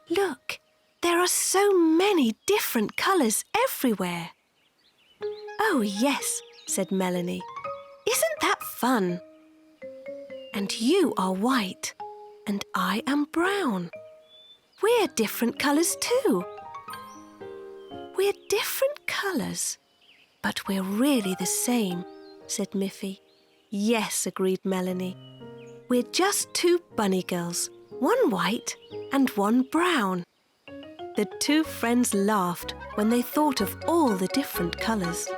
"Look, there are so many different colours everywhere." "Oh, yes," said Melanie. "Isn't that fun? And you are white, and I am brown. We're different colours too." "We're different colours, but we're really the same," said Miffy. "Yes," agreed Melanie. "We're just two bunny girls, one white and one brown." The two friends laughed when they thought of all the different colours.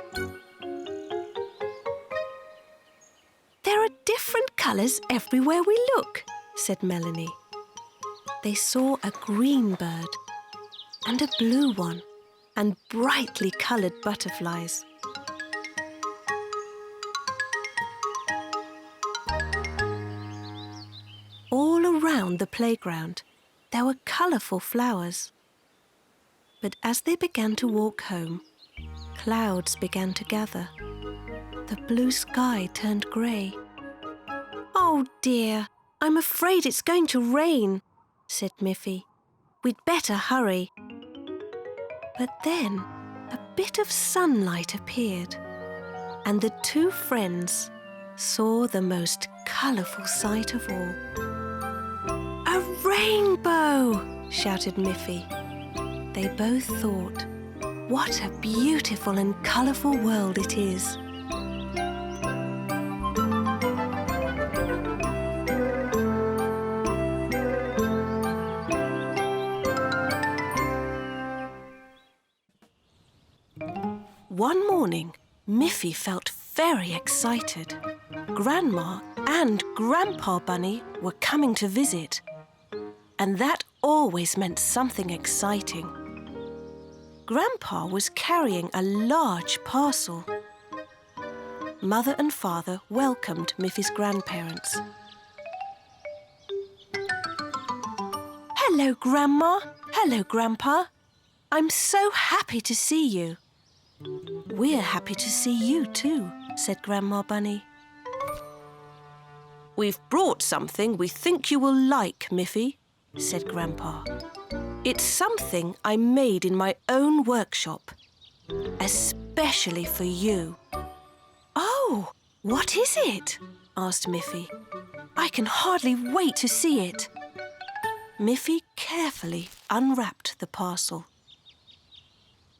"There are different colours everywhere we look," said Melanie. They saw a green bird and a blue one and brightly coloured butterflies. All around the playground, there were colourful flowers. But as they began to walk home, clouds began to gather. The blue sky turned grey. "Oh dear, I'm afraid it's going to rain," said Miffy. "We'd better hurry." But then a bit of sunlight appeared, and the two friends saw the most colourful sight of all. "A rainbow!" shouted Miffy. They both thought, what a beautiful and colourful world it is. One morning, Miffy felt very excited. Grandma and Grandpa Bunny were coming to visit, and that always meant something exciting. Grandpa was carrying a large parcel. Mother and Father welcomed Miffy's grandparents. "Hello, Grandma. Hello, Grandpa. I'm so happy to see you." "We're happy to see you too," said Grandma Bunny. "We've brought something we think you will like, Miffy," said Grandpa. "It's something I made in my own workshop, especially for you." "Oh, what is it?" asked Miffy. "I can hardly wait to see it." Miffy carefully unwrapped the parcel.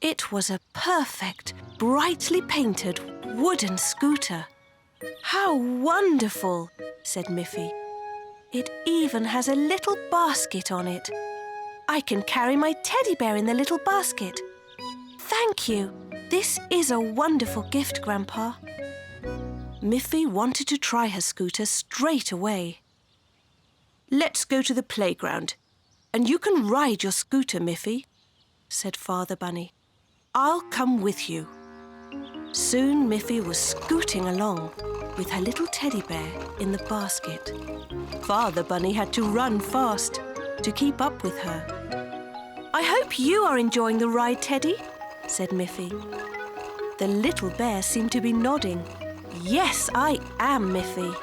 It was a perfect, brightly painted wooden scooter. "How wonderful!" said Miffy. "It even has a little basket on it. I can carry my teddy bear in the little basket." "Thank you. This is a wonderful gift, Grandpa." Miffy wanted to try her scooter straight away. "Let's go to the playground, and you can ride your scooter, Miffy," said Father Bunny. "I'll come with you." Soon Miffy was scooting along with her little teddy bear in the basket. Father Bunny had to run fast to keep up with her. "I hope you are enjoying the ride, Teddy," said Miffy. The little bear seemed to be nodding. "Yes, I am, Miffy."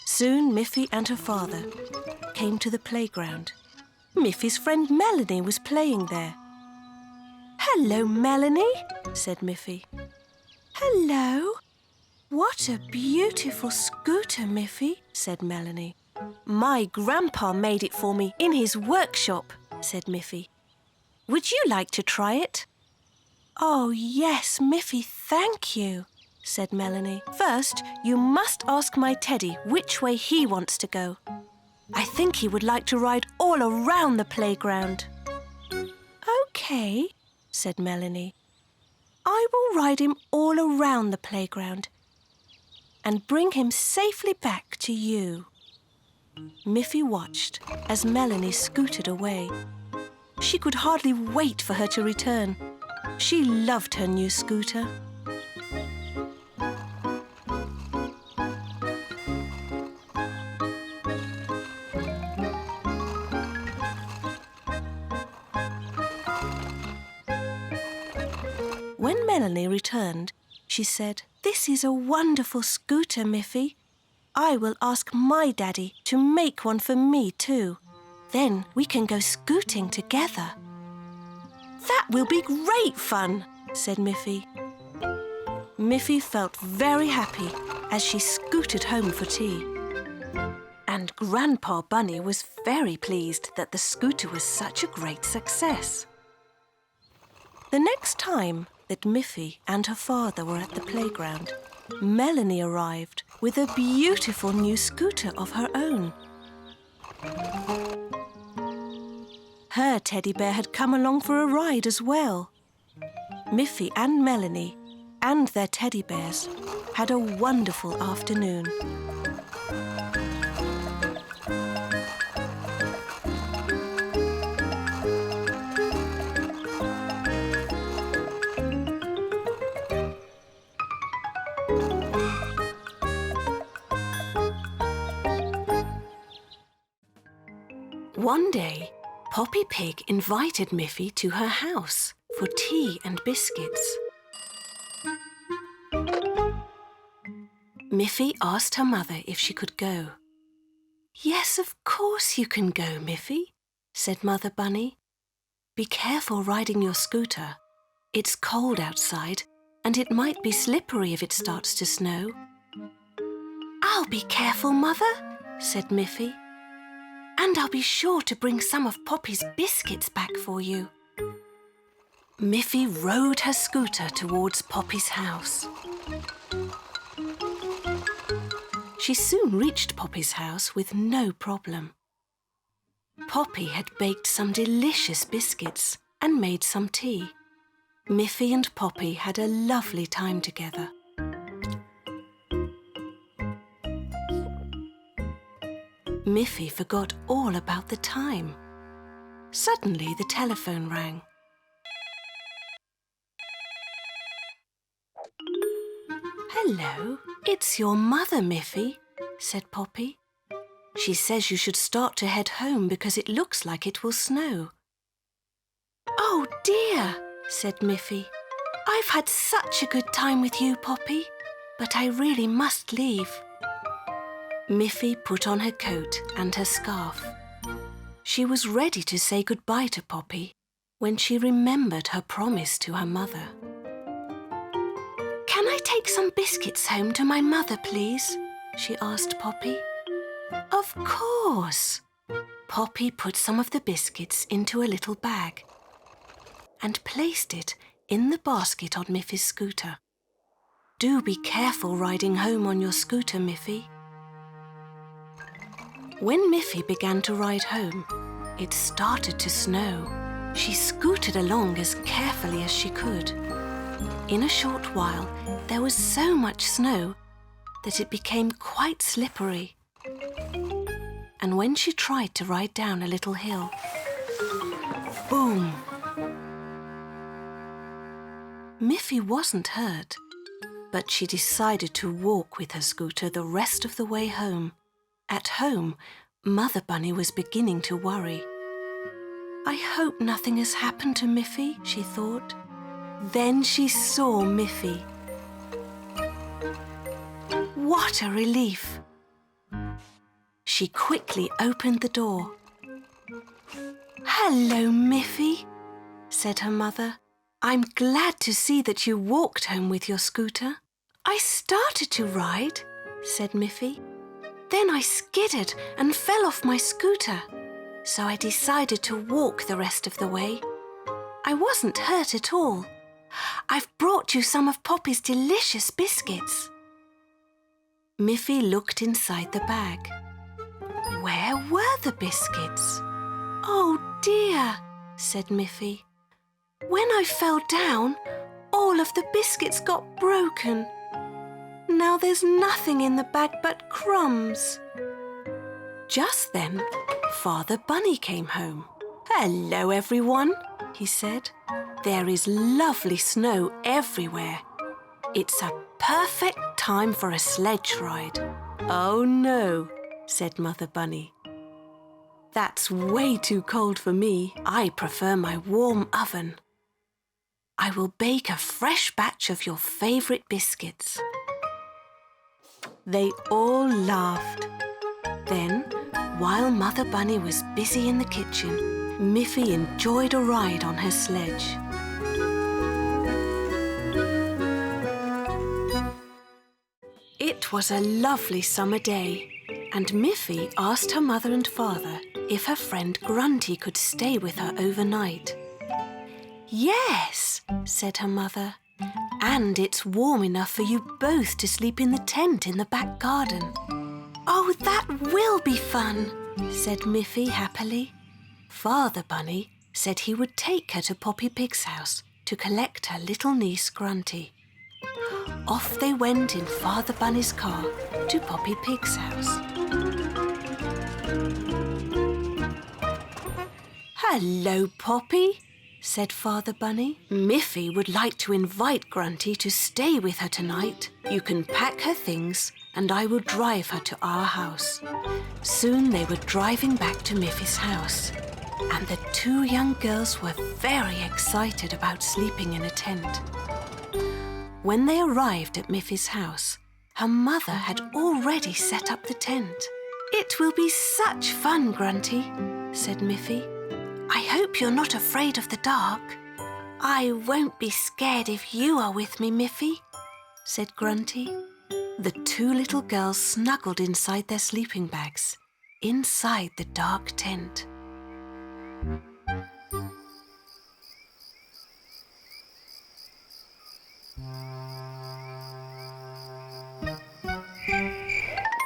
Soon Miffy and her father came to the playground. Miffy's friend Melanie was playing there. "Hello, Melanie," said Miffy. "Hello. What a beautiful scooter, Miffy," said Melanie. "My grandpa made it for me in his workshop," said Miffy. "Would you like to try it?" Oh, yes, Miffy, thank you, said Melanie. First, you must ask my Teddy which way he wants to go. I think he would like to ride all around the playground. OK, said Melanie. I will ride him all around the playground and bring him safely back to you. Miffy watched as Melanie scooted away. She could hardly wait for her to return. She loved her new scooter. When Melanie returned, she said, "This is a wonderful scooter, Miffy. I will ask my daddy to make one for me too. Then we can go scooting together." "That will be great fun," said Miffy. Miffy felt very happy as she scooted home for tea. And Grandpa Bunny was very pleased that the scooter was such a great success. The next time that Miffy and her father were at the playground, Melanie arrived with a beautiful new scooter of her own. Her teddy bear had come along for a ride as well. Miffy and Melanie and their teddy bears had a wonderful afternoon. One day, Poppy Pig invited Miffy to her house for tea and biscuits. Miffy asked her mother if she could go. "Yes, of course you can go, Miffy," said Mother Bunny. "Be careful riding your scooter. It's cold outside and it might be slippery if it starts to snow." "I'll be careful, Mother," said Miffy. "And I'll be sure to bring some of Poppy's biscuits back for you." Miffy rode her scooter towards Poppy's house. She soon reached Poppy's house with no problem. Poppy had baked some delicious biscuits and made some tea. Miffy and Poppy had a lovely time together. Miffy forgot all about the time. Suddenly the telephone rang. "Hello, it's your mother, Miffy," said Poppy. "She says you should start to head home because it looks like it will snow." "Oh dear," said Miffy. "I've had such a good time with you, Poppy, but I really must leave." Miffy put on her coat and her scarf. She was ready to say goodbye to Poppy when she remembered her promise to her mother. "Can I take some biscuits home to my mother, please?" she asked Poppy. "Of course." Poppy put some of the biscuits into a little bag and placed it in the basket on Miffy's scooter. "Do be careful riding home on your scooter, Miffy." When Miffy began to ride home, it started to snow. She scooted along as carefully as she could. In a short while, there was so much snow that it became quite slippery. And when she tried to ride down a little hill, boom! Miffy wasn't hurt, but she decided to walk with her scooter the rest of the way home. At home, Mother Bunny was beginning to worry. "I hope nothing has happened to Miffy," she thought. Then she saw Miffy. What a relief! She quickly opened the door. "Hello, Miffy," said her mother. "I'm glad to see that you walked home with your scooter." "I started to ride," said Miffy. "Then I skidded and fell off my scooter, so I decided to walk the rest of the way. I wasn't hurt at all, I've brought you some of Poppy's delicious biscuits. Miffy looked inside the bag. Where were the biscuits? Oh dear, said Miffy. When I fell down, all of the biscuits got broken. Now there's nothing in the bag but crumbs. Just then, Father Bunny came home. Hello, everyone, he said. There is lovely snow everywhere. It's a perfect time for a sledge ride. Oh no, said Mother Bunny. That's way too cold for me. I prefer my warm oven. I will bake a fresh batch of your favourite biscuits. They all laughed. Then, while Mother Bunny was busy in the kitchen, Miffy enjoyed a ride on her sledge. It was a lovely summer day, and Miffy asked her mother and father if her friend Grunty could stay with her overnight. Yes, said her mother, and it's warm enough for you both to sleep in the tent in the back garden. Oh, that will be fun, said Miffy happily. Father Bunny said he would take her to Poppy Pig's house to collect her little niece Grunty. Off they went in Father Bunny's car to Poppy Pig's house. Hello, Poppy, said Father Bunny. Miffy would like to invite Grunty to stay with her tonight. You can pack her things and I will drive her to our house. Soon they were driving back to Miffy's house, and the two young girls were very excited about sleeping in a tent. When they arrived at Miffy's house, her mother had already set up the tent. It will be such fun, Grunty, said Miffy. I hope you're not afraid of the dark. I won't be scared if you are with me, Miffy, said Grunty. The two little girls snuggled inside their sleeping bags, inside the dark tent.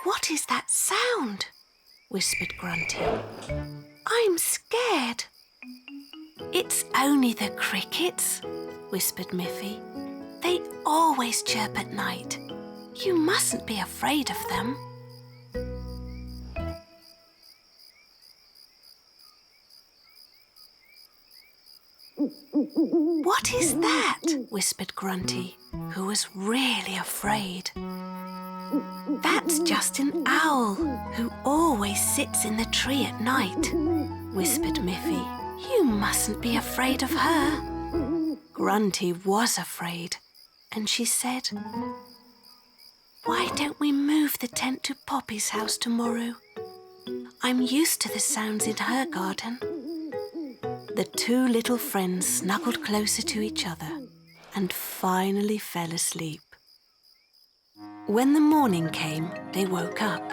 What is that sound? Whispered Grunty. I'm scared. It's only the crickets, whispered Miffy. They always chirp at night. You mustn't be afraid of them. What is that? Whispered Grunty, who was really afraid. That's just an owl who always sits in the tree at night, whispered Miffy. You mustn't be afraid of her. Grunty was afraid, and she said, Why don't we move the tent to Poppy's house tomorrow? I'm used to the sounds in her garden. The two little friends snuggled closer to each other and finally fell asleep. When the morning came, they woke up,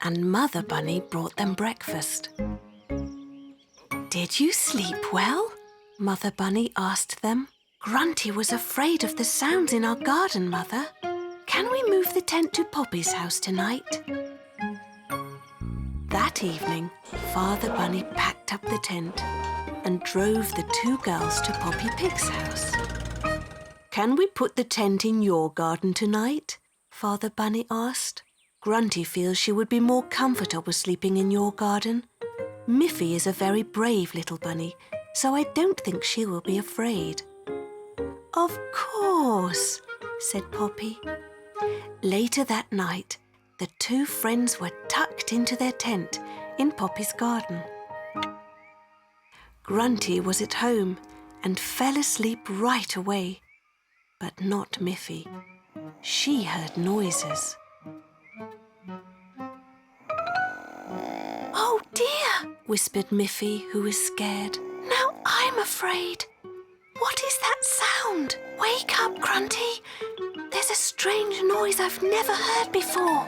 and Mother Bunny brought them breakfast. Did you sleep well? Mother Bunny asked them. Grunty was afraid of the sounds in our garden, Mother. Can we move the tent to Poppy's house tonight? That evening, Father Bunny packed up the tent and drove the two girls to Poppy Pig's house. Can we put the tent in your garden tonight? Father Bunny asked. Grunty feels she would be more comfortable sleeping in your garden. Miffy is a very brave little bunny, so I don't think she will be afraid. Of course, said Poppy. Later that night, the two friends were tucked into their tent in Poppy's garden. Grunty was at home and fell asleep right away, but not Miffy. She heard noises. Oh dear, whispered Miffy, who was scared. Now I'm afraid. What is that sound? Wake up, Grunty. There's a strange noise I've never heard before.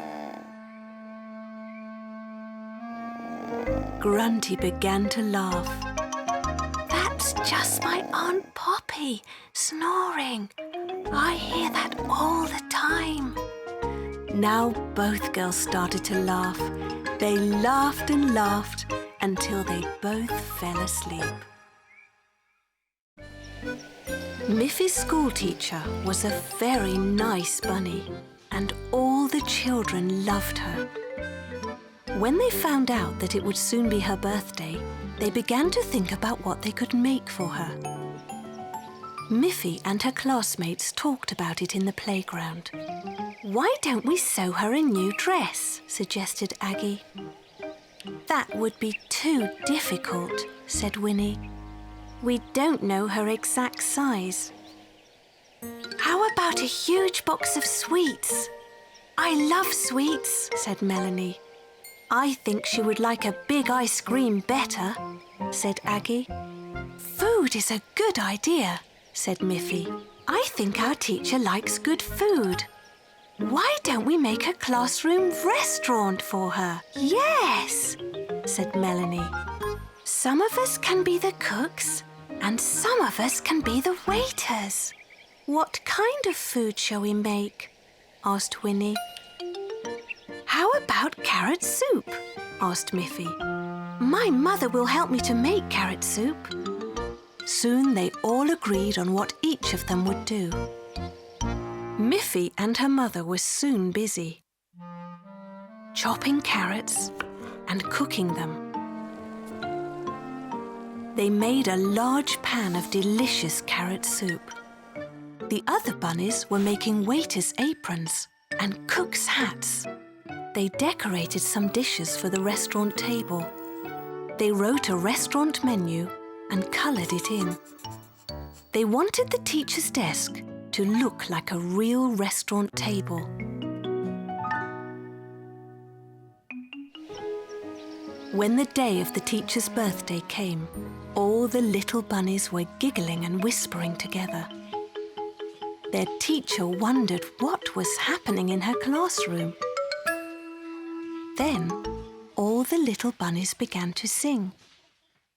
Grunty began to laugh. That's just my Aunt Poppy snoring. I hear that all the time. Now both girls started to laugh. They laughed and laughed until they both fell asleep. Miffy's schoolteacher was a very nice bunny, and all the children loved her. When they found out that it would soon be her birthday, they began to think about what they could make for her. Miffy and her classmates talked about it in the playground. "Why don't we sew her a new dress?" suggested Aggie. "That would be too difficult," said Winnie. "We don't know her exact size." "How about a huge box of sweets?" "I love sweets," said Melanie. "I think she would like a big ice cream better," said Aggie. "Food is a good idea," said Miffy. "I think our teacher likes good food. Why don't we make a classroom restaurant for her?" "Yes," said Melanie. "Some of us can be the cooks and some of us can be the waiters." "What kind of food shall we make?" asked Winnie. "How about carrot soup?" asked Miffy. "My mother will help me to make carrot soup." Soon they all agreed on what each of them would do. Miffy and her mother were soon busy, chopping carrots and cooking them. They made a large pan of delicious carrot soup. The other bunnies were making waiters' aprons and cooks' hats. They decorated some dishes for the restaurant table. They wrote a restaurant menu and coloured it in. They wanted the teacher's desk to look like a real restaurant table. When the day of the teacher's birthday came, all the little bunnies were giggling and whispering together. Their teacher wondered what was happening in her classroom. Then, all the little bunnies began to sing.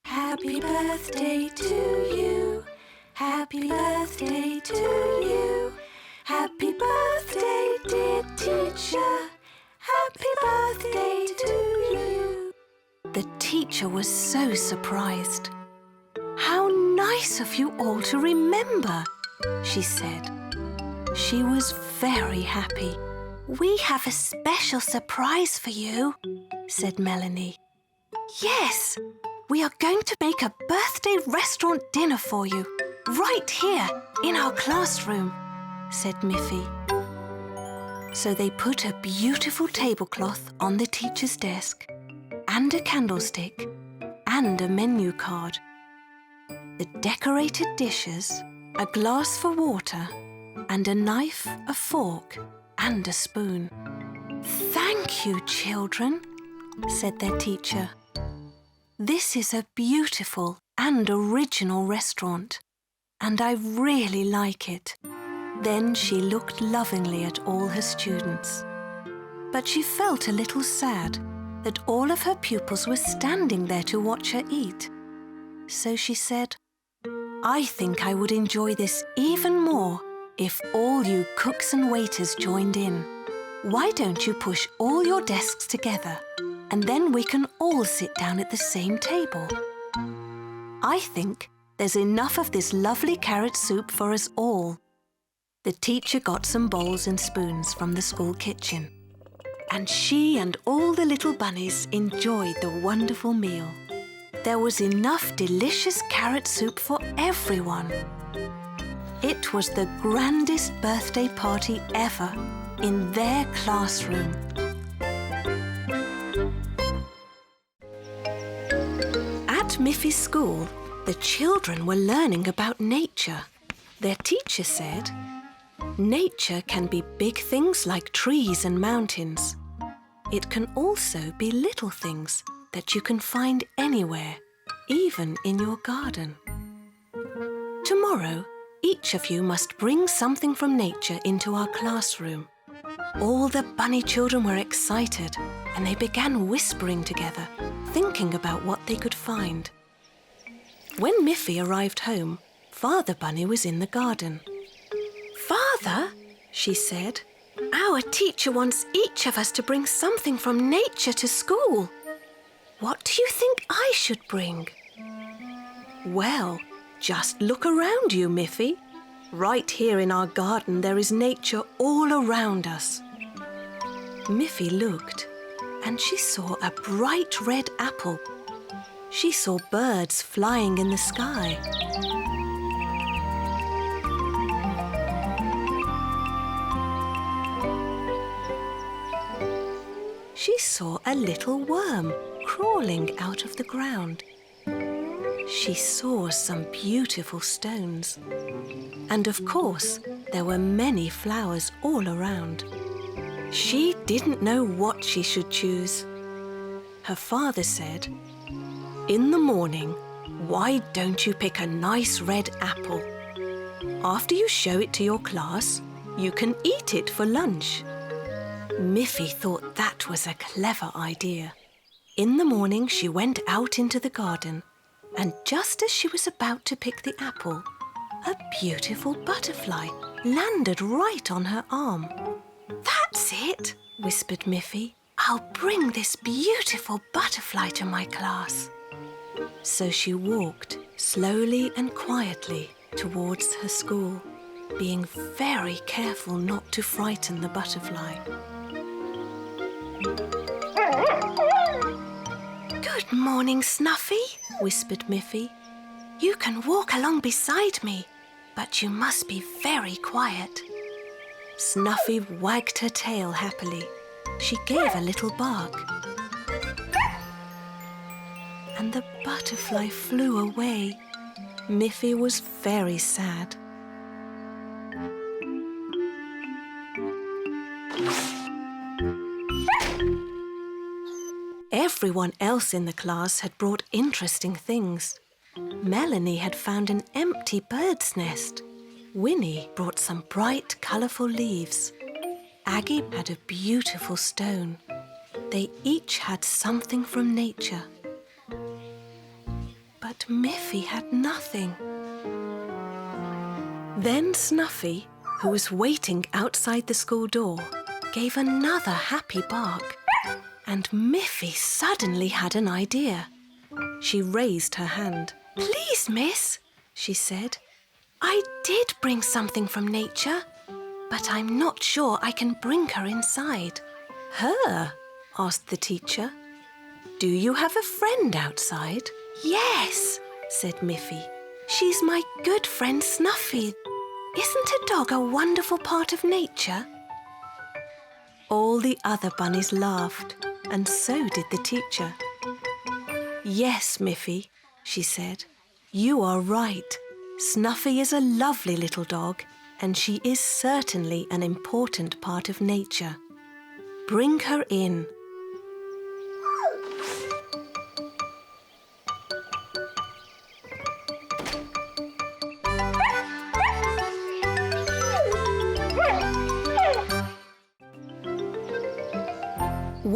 "Happy birthday to you, happy birthday to you, happy birthday, dear teacher, happy birthday to you." The teacher was so surprised. "How nice of you all to remember," she said. She was very happy. "We have a special surprise for you," said Melanie. "Yes, we are going to make a birthday restaurant dinner for you, right here in our classroom," said Miffy. So they put a beautiful tablecloth on the teacher's desk, and a candlestick, and a menu card. The decorated dishes, a glass for water, and a knife, a fork, and a spoon. "Thank you, children," said their teacher. "This is a beautiful and original restaurant, and I really like it." Then she looked lovingly at all her students. But she felt a little sad that all of her pupils were standing there to watch her eat. So she said, "I think I would enjoy this even more if all you cooks and waiters joined in. Why don't you push all your desks together and then we can all sit down at the same table? I think there's enough of this lovely carrot soup for us all." The teacher got some bowls and spoons from the school kitchen, and she and all the little bunnies enjoyed the wonderful meal. There was enough delicious carrot soup for everyone. It was the grandest birthday party ever in their classroom. At Miffy's school, the children were learning about nature. Their teacher said, "Nature can be big things like trees and mountains. It can also be little things that you can find anywhere, even in your garden. Tomorrow, each of you must bring something from nature into our classroom." All the bunny children were excited and they began whispering together, thinking about what they could find. When Miffy arrived home, Father Bunny was in the garden. "Father," she said, "our teacher wants each of us to bring something from nature to school. What do you think I should bring?" "Well, just look around you, Miffy. Right here in our garden there is nature all around us." Miffy looked and she saw a bright red apple. She saw birds flying in the sky. She saw a little worm crawling out of the ground. She saw some beautiful stones. And of course, there were many flowers all around. She didn't know what she should choose. Her father said, "In the morning, why don't you pick a nice red apple? After you show it to your class, you can eat it for lunch." Miffy thought that was a clever idea. In the morning, she went out into the garden, and just as she was about to pick the apple, a beautiful butterfly landed right on her arm. "That's it," whispered Miffy. "I'll bring this beautiful butterfly to my class." So she walked slowly and quietly towards her school, being very careful not to frighten the butterfly. "Good morning, Snuffy," whispered Miffy. "You can walk along beside me, but you must be very quiet." Snuffy wagged her tail happily. She gave a little bark. And the butterfly flew away. Miffy was very sad. Everyone else in the class had brought interesting things. Melanie had found an empty bird's nest. Winnie brought some bright, colourful leaves. Aggie had a beautiful stone. They each had something from nature. But Miffy had nothing. Then Snuffy, who was waiting outside the school door, gave another happy bark. And Miffy suddenly had an idea. She raised her hand. "Please, miss," she said. "I did bring something from nature, but I'm not sure I can bring her inside." "Her?" asked the teacher. "Do you have a friend outside?" "Yes," said Miffy. "She's my good friend Snuffy. Isn't a dog a wonderful part of nature?" All the other bunnies laughed, and so did the teacher. "Yes, Miffy," she said. "You are right. Snuffy is a lovely little dog, and she is certainly an important part of nature. Bring her in."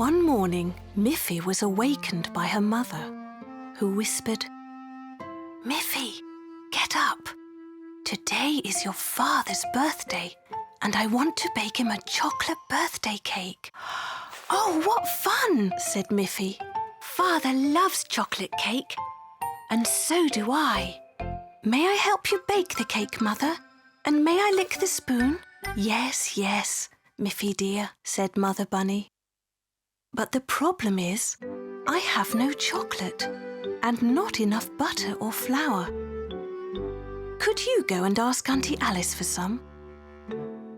One morning, Miffy was awakened by her mother, who whispered, "Miffy, get up. Today is your father's birthday, and I want to bake him a chocolate birthday cake." "Oh, what fun," said Miffy. "Father loves chocolate cake, and so do I. May I help you bake the cake, Mother? And may I lick the spoon?" "Yes, yes, Miffy dear," said Mother Bunny. "But the problem is, I have no chocolate and not enough butter or flour. Could you go and ask Auntie Alice for some?"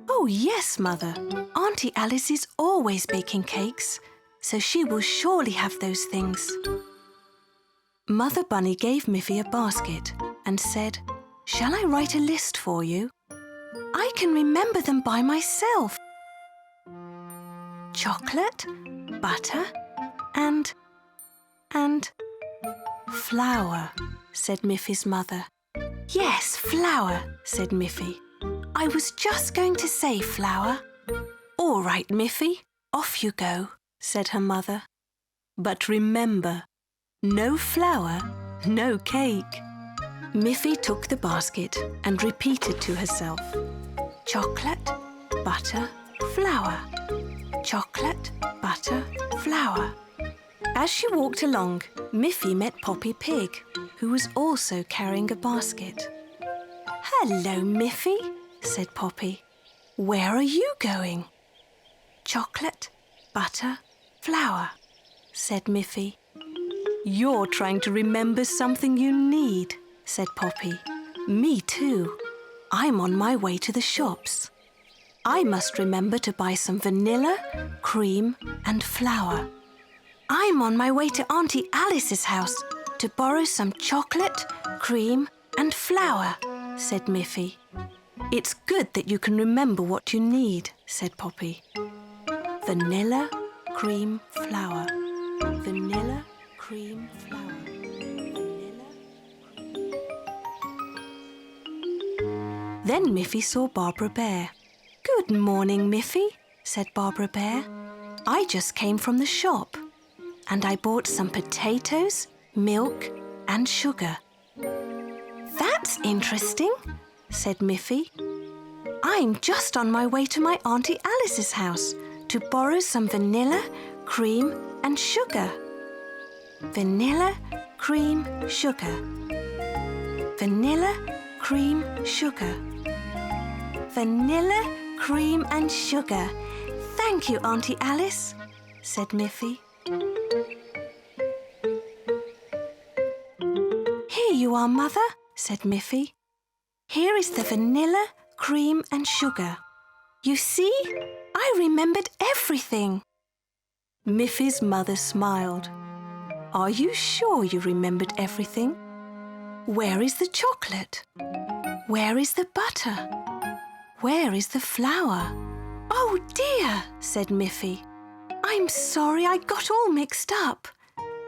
"Oh, yes, Mother. Auntie Alice is always baking cakes, so she will surely have those things." Mother Bunny gave Miffy a basket and said, "Shall I write a list for you? I can remember them by myself. Chocolate, butter, and flour," said Miffy's mother. "Yes, flour," said Miffy. "I was just going to say flour." "All right, Miffy, off you go," said her mother. "But remember, no flour, no cake." Miffy took the basket and repeated to herself, chocolate, butter, flour. Chocolate, butter, flour. As she walked along, Miffy met Poppy Pig, who was also carrying a basket. "Hello, Miffy," said Poppy. "Where are you going?" "Chocolate, butter, flour," said Miffy. "You're trying to remember something you need," said Poppy. "Me too. I'm on my way to the shops. I must remember to buy some vanilla, cream and flour. I'm on my way to Auntie Alice's house to borrow some chocolate, cream and flour," said Miffy. "It's good that you can remember what you need," said Poppy. Vanilla, cream, flour. Vanilla, cream, flour. Vanilla, cream. Then Miffy saw Barbara Bear. "Good morning, Miffy," said Barbara Bear. "I just came from the shop and I bought some potatoes, milk and sugar." "That's interesting," said Miffy. "I'm just on my way to my Auntie Alice's house to borrow some vanilla, cream and sugar." Vanilla, cream, sugar. Vanilla, cream, sugar. Vanilla, cream and sugar. "Thank you, Auntie Alice," said Miffy. "Here you are, Mother," said Miffy. "Here is the vanilla, cream and sugar. You see, I remembered everything." Miffy's mother smiled. "Are you sure you remembered everything? Where is the chocolate? Where is the butter? Where is the flour?" "Oh dear," said Miffy. "I'm sorry I got all mixed up.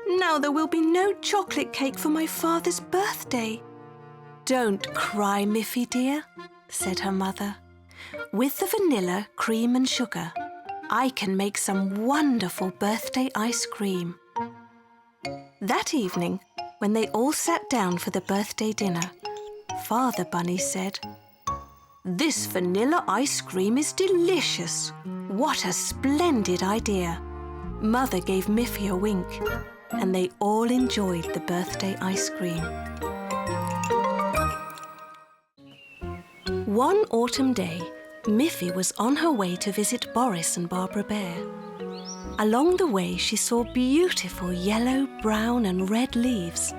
Now there will be no chocolate cake for my father's birthday." "Don't cry, Miffy dear," said her mother. "With the vanilla, cream and sugar, I can make some wonderful birthday ice cream." That evening, when they all sat down for the birthday dinner, Father Bunny said, "This vanilla ice cream is delicious. What a splendid idea." Mother gave Miffy a wink, and they all enjoyed the birthday ice cream. One autumn day, Miffy was on her way to visit Boris and Barbara Bear. Along the way, she saw beautiful yellow, brown and red leaves.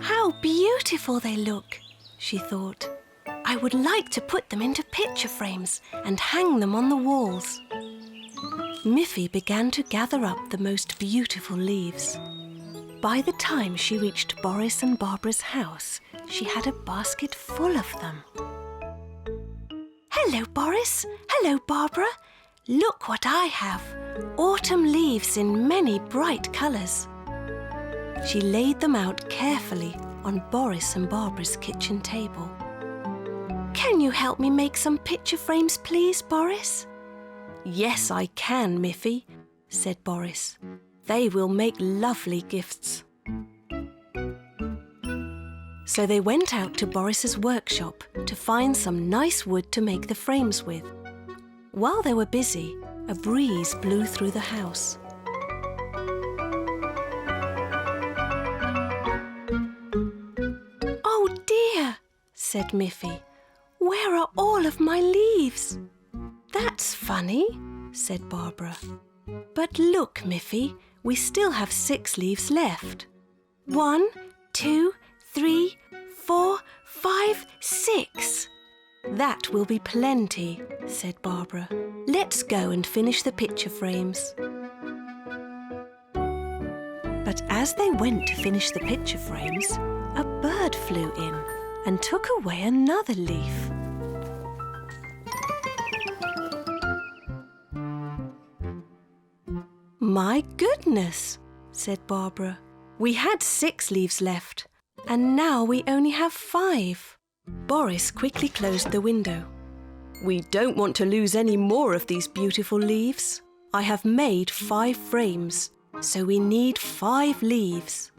"How beautiful they look," she thought. "I would like to put them into picture frames and hang them on the walls." Miffy began to gather up the most beautiful leaves. By the time she reached Boris and Barbara's house, she had a basket full of them. "Hello, Boris. Hello, Barbara. Look what I have. Autumn leaves in many bright colours." She laid them out carefully on Boris and Barbara's kitchen table. "Can you help me make some picture frames, please, Boris?" "Yes, I can, Miffy," said Boris. "They will make lovely gifts." So they went out to Boris's workshop to find some nice wood to make the frames with. While they were busy, a breeze blew through the house. "Oh dear," said Miffy. "Where are all of my leaves?" "That's funny," said Barbara. "But look, Miffy, we still have 6 leaves left. 1, 2, 3, 4, 5, 6. "That will be plenty," said Barbara. "Let's go and finish the picture frames." But as they went to finish the picture frames, a bird flew in and took away another leaf. "My goodness," said Barbara. "We had 6 leaves left, and now we only have 5. Boris quickly closed the window. "We don't want to lose any more of these beautiful leaves. I have made 5 frames, so we need 5 leaves."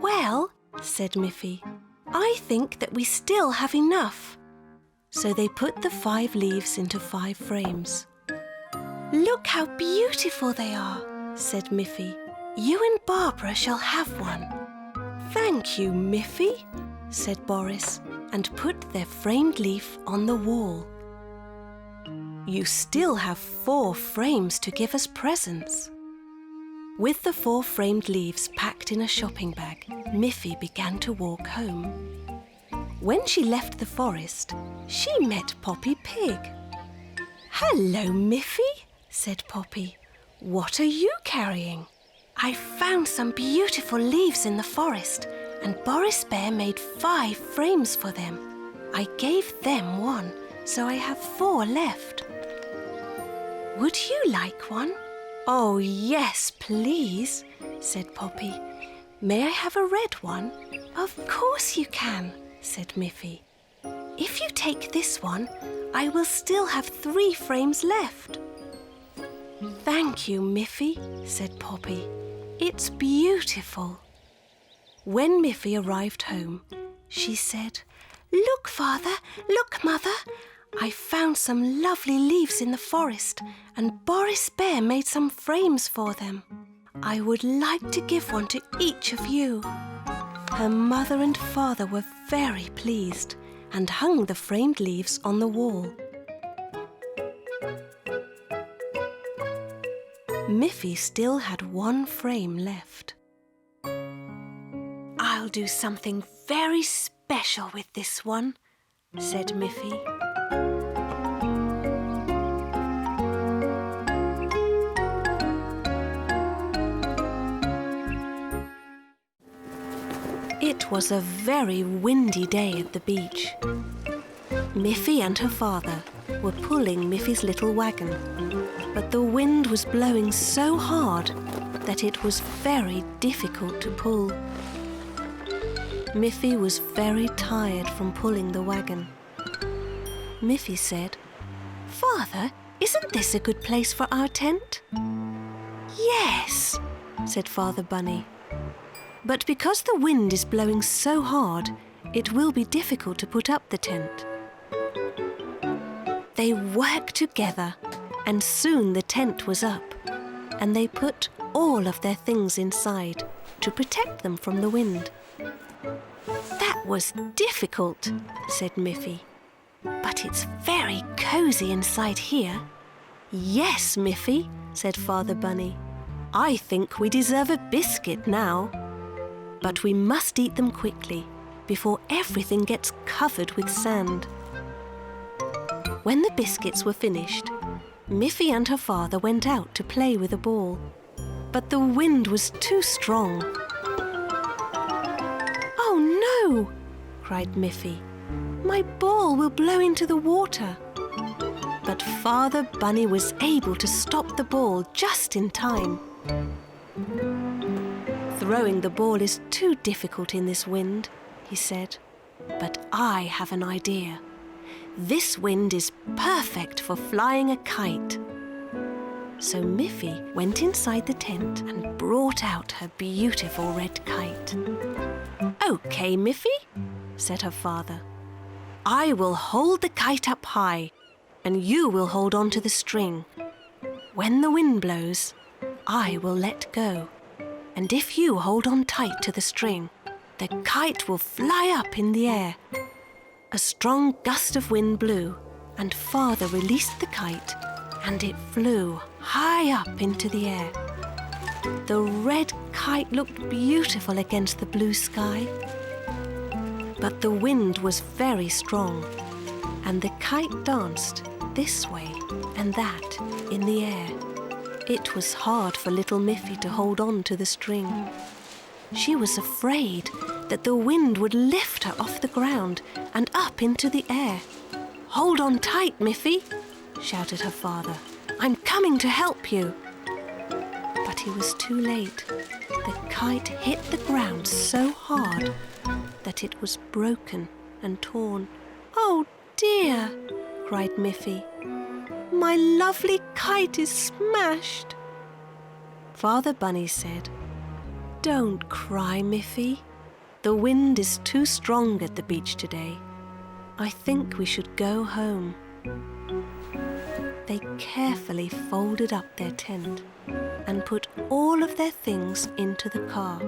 "Well," said Miffy, I think that we still have enough. So they put the 5 leaves into 5 frames. Look how beautiful they are, said Miffy. You and Barbara shall have one. Thank you, Miffy, said Boris, and put their framed leaf on the wall. You still have 4 frames to give as presents. With the 4 framed leaves packed in a shopping bag, Miffy began to walk home. When she left the forest, she met Poppy Pig. Hello, Miffy, said Poppy. What are you carrying? I found some beautiful leaves in the forest, and Boris Bear made 5 frames for them. I gave them 1, so I have 4 left. Would you like one? Oh, yes, please, said Poppy. May I have a red one? Of course you can, said Miffy. If you take this one, I will still have 3 frames left. Thank you, Miffy, said Poppy. It's beautiful. When Miffy arrived home, she said, Look, Father, look, Mother. I found some lovely leaves in the forest, and Boris Bear made some frames for them. I would like to give one to each of you. Her mother and father were very pleased and hung the framed leaves on the wall. Miffy still had 1 frame left. I'll do something very special with this one, said Miffy. It was a very windy day at the beach. Miffy and her father were pulling Miffy's little wagon, but the wind was blowing so hard that it was very difficult to pull. Miffy was very tired from pulling the wagon. Miffy said, Father, isn't this a good place for our tent? Yes, said Father Bunny. But because the wind is blowing so hard, it will be difficult to put up the tent. They worked together, and soon the tent was up, and they put all of their things inside to protect them from the wind. That was difficult, said Miffy. But it's very cosy inside here. Yes, Miffy, said Father Bunny. I think we deserve a biscuit now. But we must eat them quickly before everything gets covered with sand. When the biscuits were finished, Miffy and her father went out to play with a ball. But the wind was too strong. Oh no, cried Miffy. My ball will blow into the water. But Father Bunny was able to stop the ball just in time. Throwing the ball is too difficult in this wind, he said. But I have an idea. This wind is perfect for flying a kite. So Miffy went inside the tent and brought out her beautiful red kite. Okay, Miffy, said her father. I will hold the kite up high, and you will hold on to the string. When the wind blows, I will let go. And if you hold on tight to the string, the kite will fly up in the air. A strong gust of wind blew, and Father released the kite, and it flew high up into the air. The red kite looked beautiful against the blue sky. But the wind was very strong, and the kite danced this way and that in the air. It was hard for little Miffy to hold on to the string. She was afraid that the wind would lift her off the ground and up into the air. Hold on tight, Miffy, shouted her father. I'm coming to help you. But he was too late. The kite hit the ground so hard that it was broken and torn. Oh dear, cried Miffy. My lovely kite is smashed. Father Bunny said, Don't cry, Miffy. The The wind is too strong at the beach today. I think we should go home." They carefully folded up their tent and put all of their things into the car.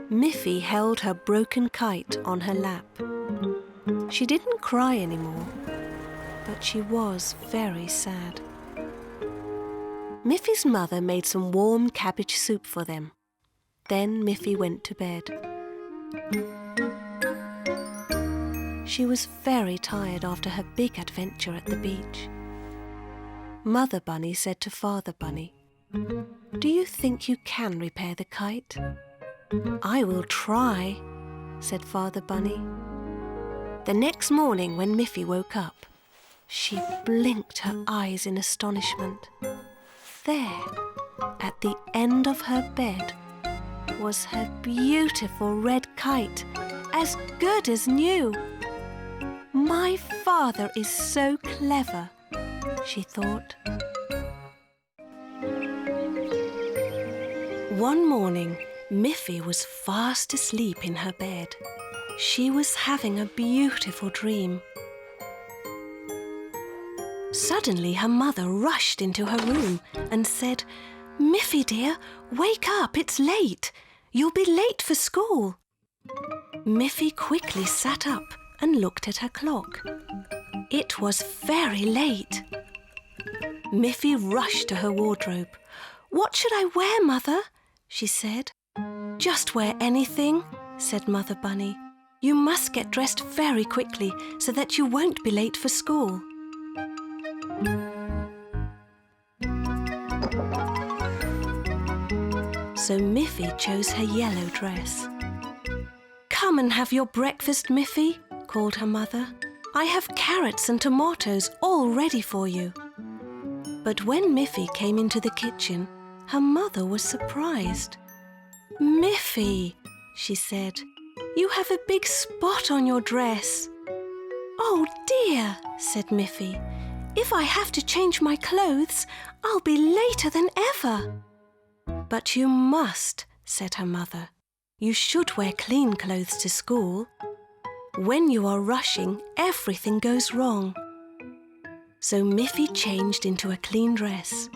Miffy held her broken kite on her lap. She didn't cry anymore, but she was very sad. Miffy's mother made some warm cabbage soup for them. Then Miffy went to bed. She was very tired after her big adventure at the beach. Mother Bunny said to Father Bunny, "Do you think you can repair the kite?" "I will try," said Father Bunny. The next morning when Miffy woke up, she blinked her eyes in astonishment. There, at the end of her bed, was her beautiful red kite, as good as new. "My father is so clever," she thought. One morning, Miffy was fast asleep in her bed. She was having a beautiful dream. Suddenly, her mother rushed into her room and said, "Miffy dear, wake up, it's late. You'll be late for school." Miffy quickly sat up and looked at her clock. It was very late. Miffy rushed to her wardrobe. "What should I wear, Mother?" she said. "Just wear anything," said Mother Bunny. "You must get dressed very quickly so that you won't be late for school." So Miffy chose her yellow dress. "Come and have your breakfast, Miffy," called her mother. "I have carrots and tomatoes all ready for you." But when Miffy came into the kitchen, her mother was surprised. "Miffy," she said, "you have a big spot on your dress." "Oh dear," said Miffy. "If I have to change my clothes, I'll be later than ever." "But you must," said her mother. "You should wear clean clothes to school. When you are rushing, everything goes wrong." So Miffy changed into a clean dress.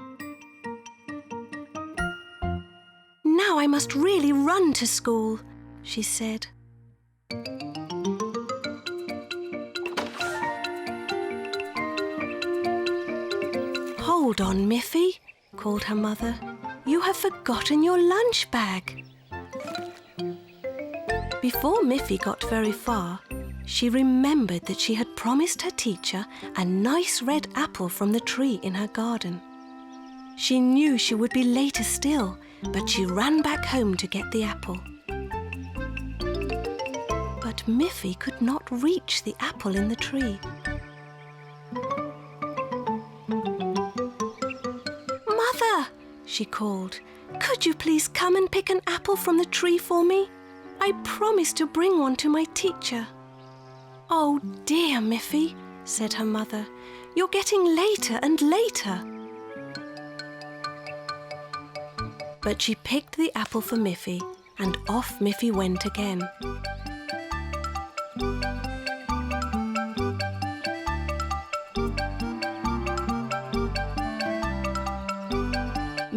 "Now I must really run to school," she said. "Hold on, Miffy," called her mother. "You have forgotten your lunch bag." Before Miffy got very far, she remembered that she had promised her teacher a nice red apple from the tree in her garden. She knew she would be later still, but she ran back home to get the apple. But Miffy could not reach the apple in the tree. "Mother," she called, "could you please come and pick an apple from the tree for me? I promised to bring one to my teacher." "Oh dear, Miffy," said her mother, "you're getting later and later." But she picked the apple for Miffy, and off Miffy went again.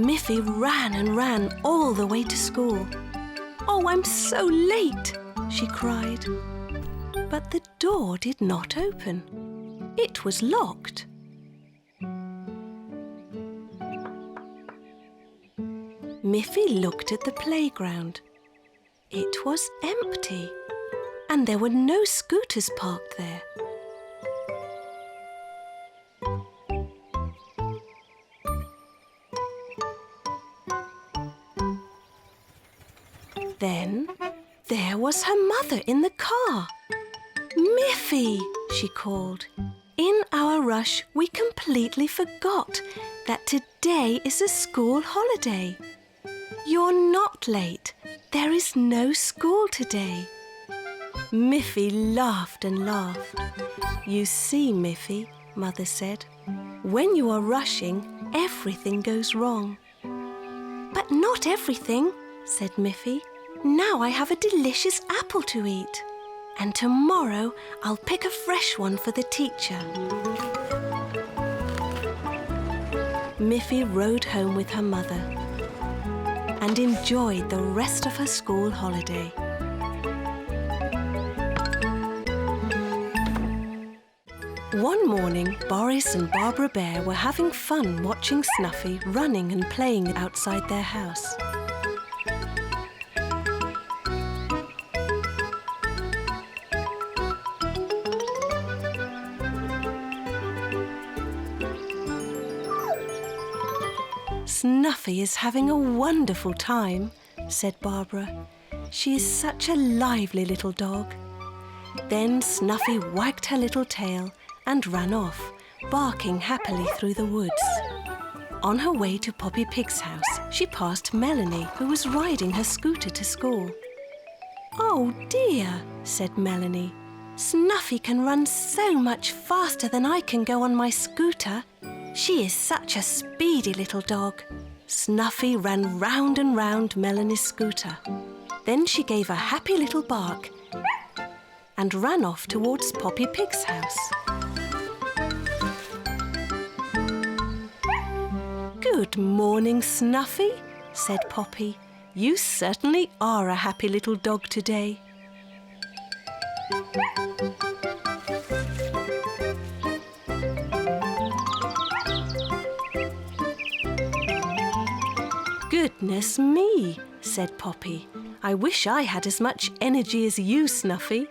Miffy ran and ran all the way to school. "Oh, I'm so late," she cried. But the door did not open. It was locked. Miffy looked at the playground. It was empty, and there were no scooters parked there. Then there was her mother in the car. "Miffy," she called. "In our rush, we completely forgot that today is a school holiday. You're not late. There is no school today." Miffy laughed and laughed. "You see, Miffy," Mother said, "when you are rushing, everything goes wrong." "But not everything," said Miffy. Now I have a delicious apple to eat. And tomorrow I'll pick a fresh one for the teacher. Miffy rode home with her mother and enjoyed the rest of her school holiday. One morning, Boris and Barbara Bear were having fun watching Snuffy running and playing outside their house. Snuffy is having a wonderful time, said Barbara. She is such a lively little dog. Then Snuffy wagged her little tail and ran off, barking happily through the woods. On her way to Poppy Pig's house, she passed Melanie, who was riding her scooter to school. "Oh dear," said Melanie. "Snuffy can run so much faster than I can go on my scooter. She is such a speedy little dog." Snuffy ran round and round Melanie's scooter. Then she gave a happy little bark and ran off towards Poppy Pig's house. "Good morning, Snuffy," said Poppy. "You certainly are a happy little dog today." "Goodness me," said Poppy. "I wish I had as much energy as you, Snuffy."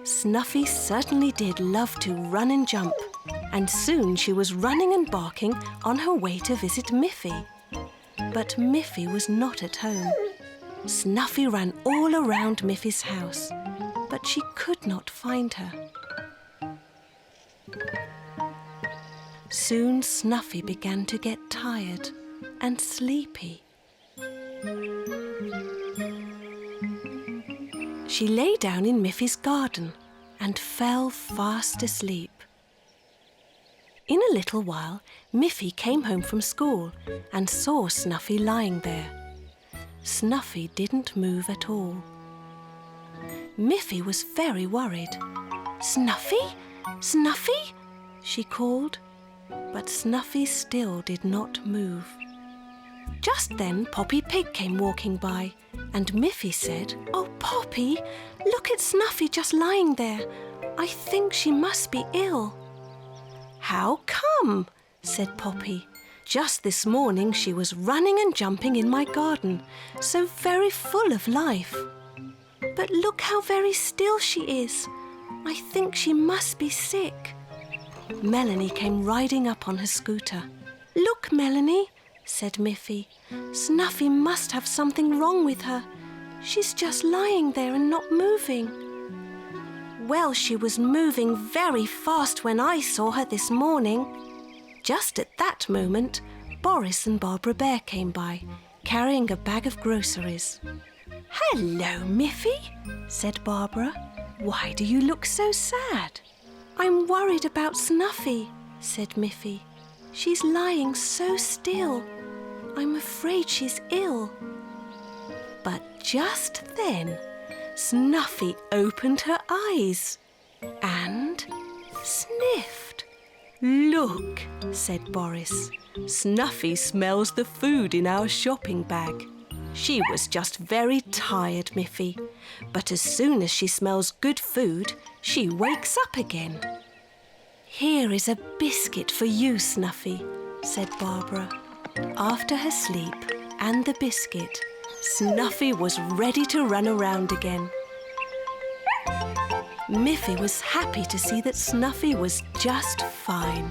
Snuffy certainly did love to run and jump, and soon she was running and barking on her way to visit Miffy. But Miffy was not at home. Snuffy ran all around Miffy's house, but she could not find her. Soon Snuffy began to get tired and sleepy. She lay down in Miffy's garden and fell fast asleep. In a little while, Miffy came home from school and saw Snuffy lying there. Snuffy didn't move at all. Miffy was very worried. "Snuffy? Snuffy?" she called, but Snuffy still did not move. Just then Poppy Pig came walking by, and Miffy said, "Oh, Poppy, look at Snuffy just lying there. I think she must be ill." "How come?" said Poppy. "Just this morning she was running and jumping in my garden, so very full of life. But look how very still she is. I think she must be sick." Melanie came riding up on her scooter. "Look, Melanie," said Miffy. "Snuffy must have something wrong with her. She's just lying there and not moving." "Well, she was moving very fast when I saw her this morning." Just at that moment, Boris and Barbara Bear came by, carrying a bag of groceries. "Hello, Miffy," said Barbara. "Why do you look so sad?" "I'm worried about Snuffy," said Miffy. "She's lying so still. I'm afraid she's ill." But just then, Snuffy opened her eyes and sniffed. "Look," said Boris. "Snuffy smells the food in our shopping bag. She was just very tired, Miffy, but as soon as she smells good food, she wakes up again." "Here is a biscuit for you, Snuffy," said Barbara. After her sleep and the biscuit, Snuffy was ready to run around again. Miffy was happy to see that Snuffy was just fine.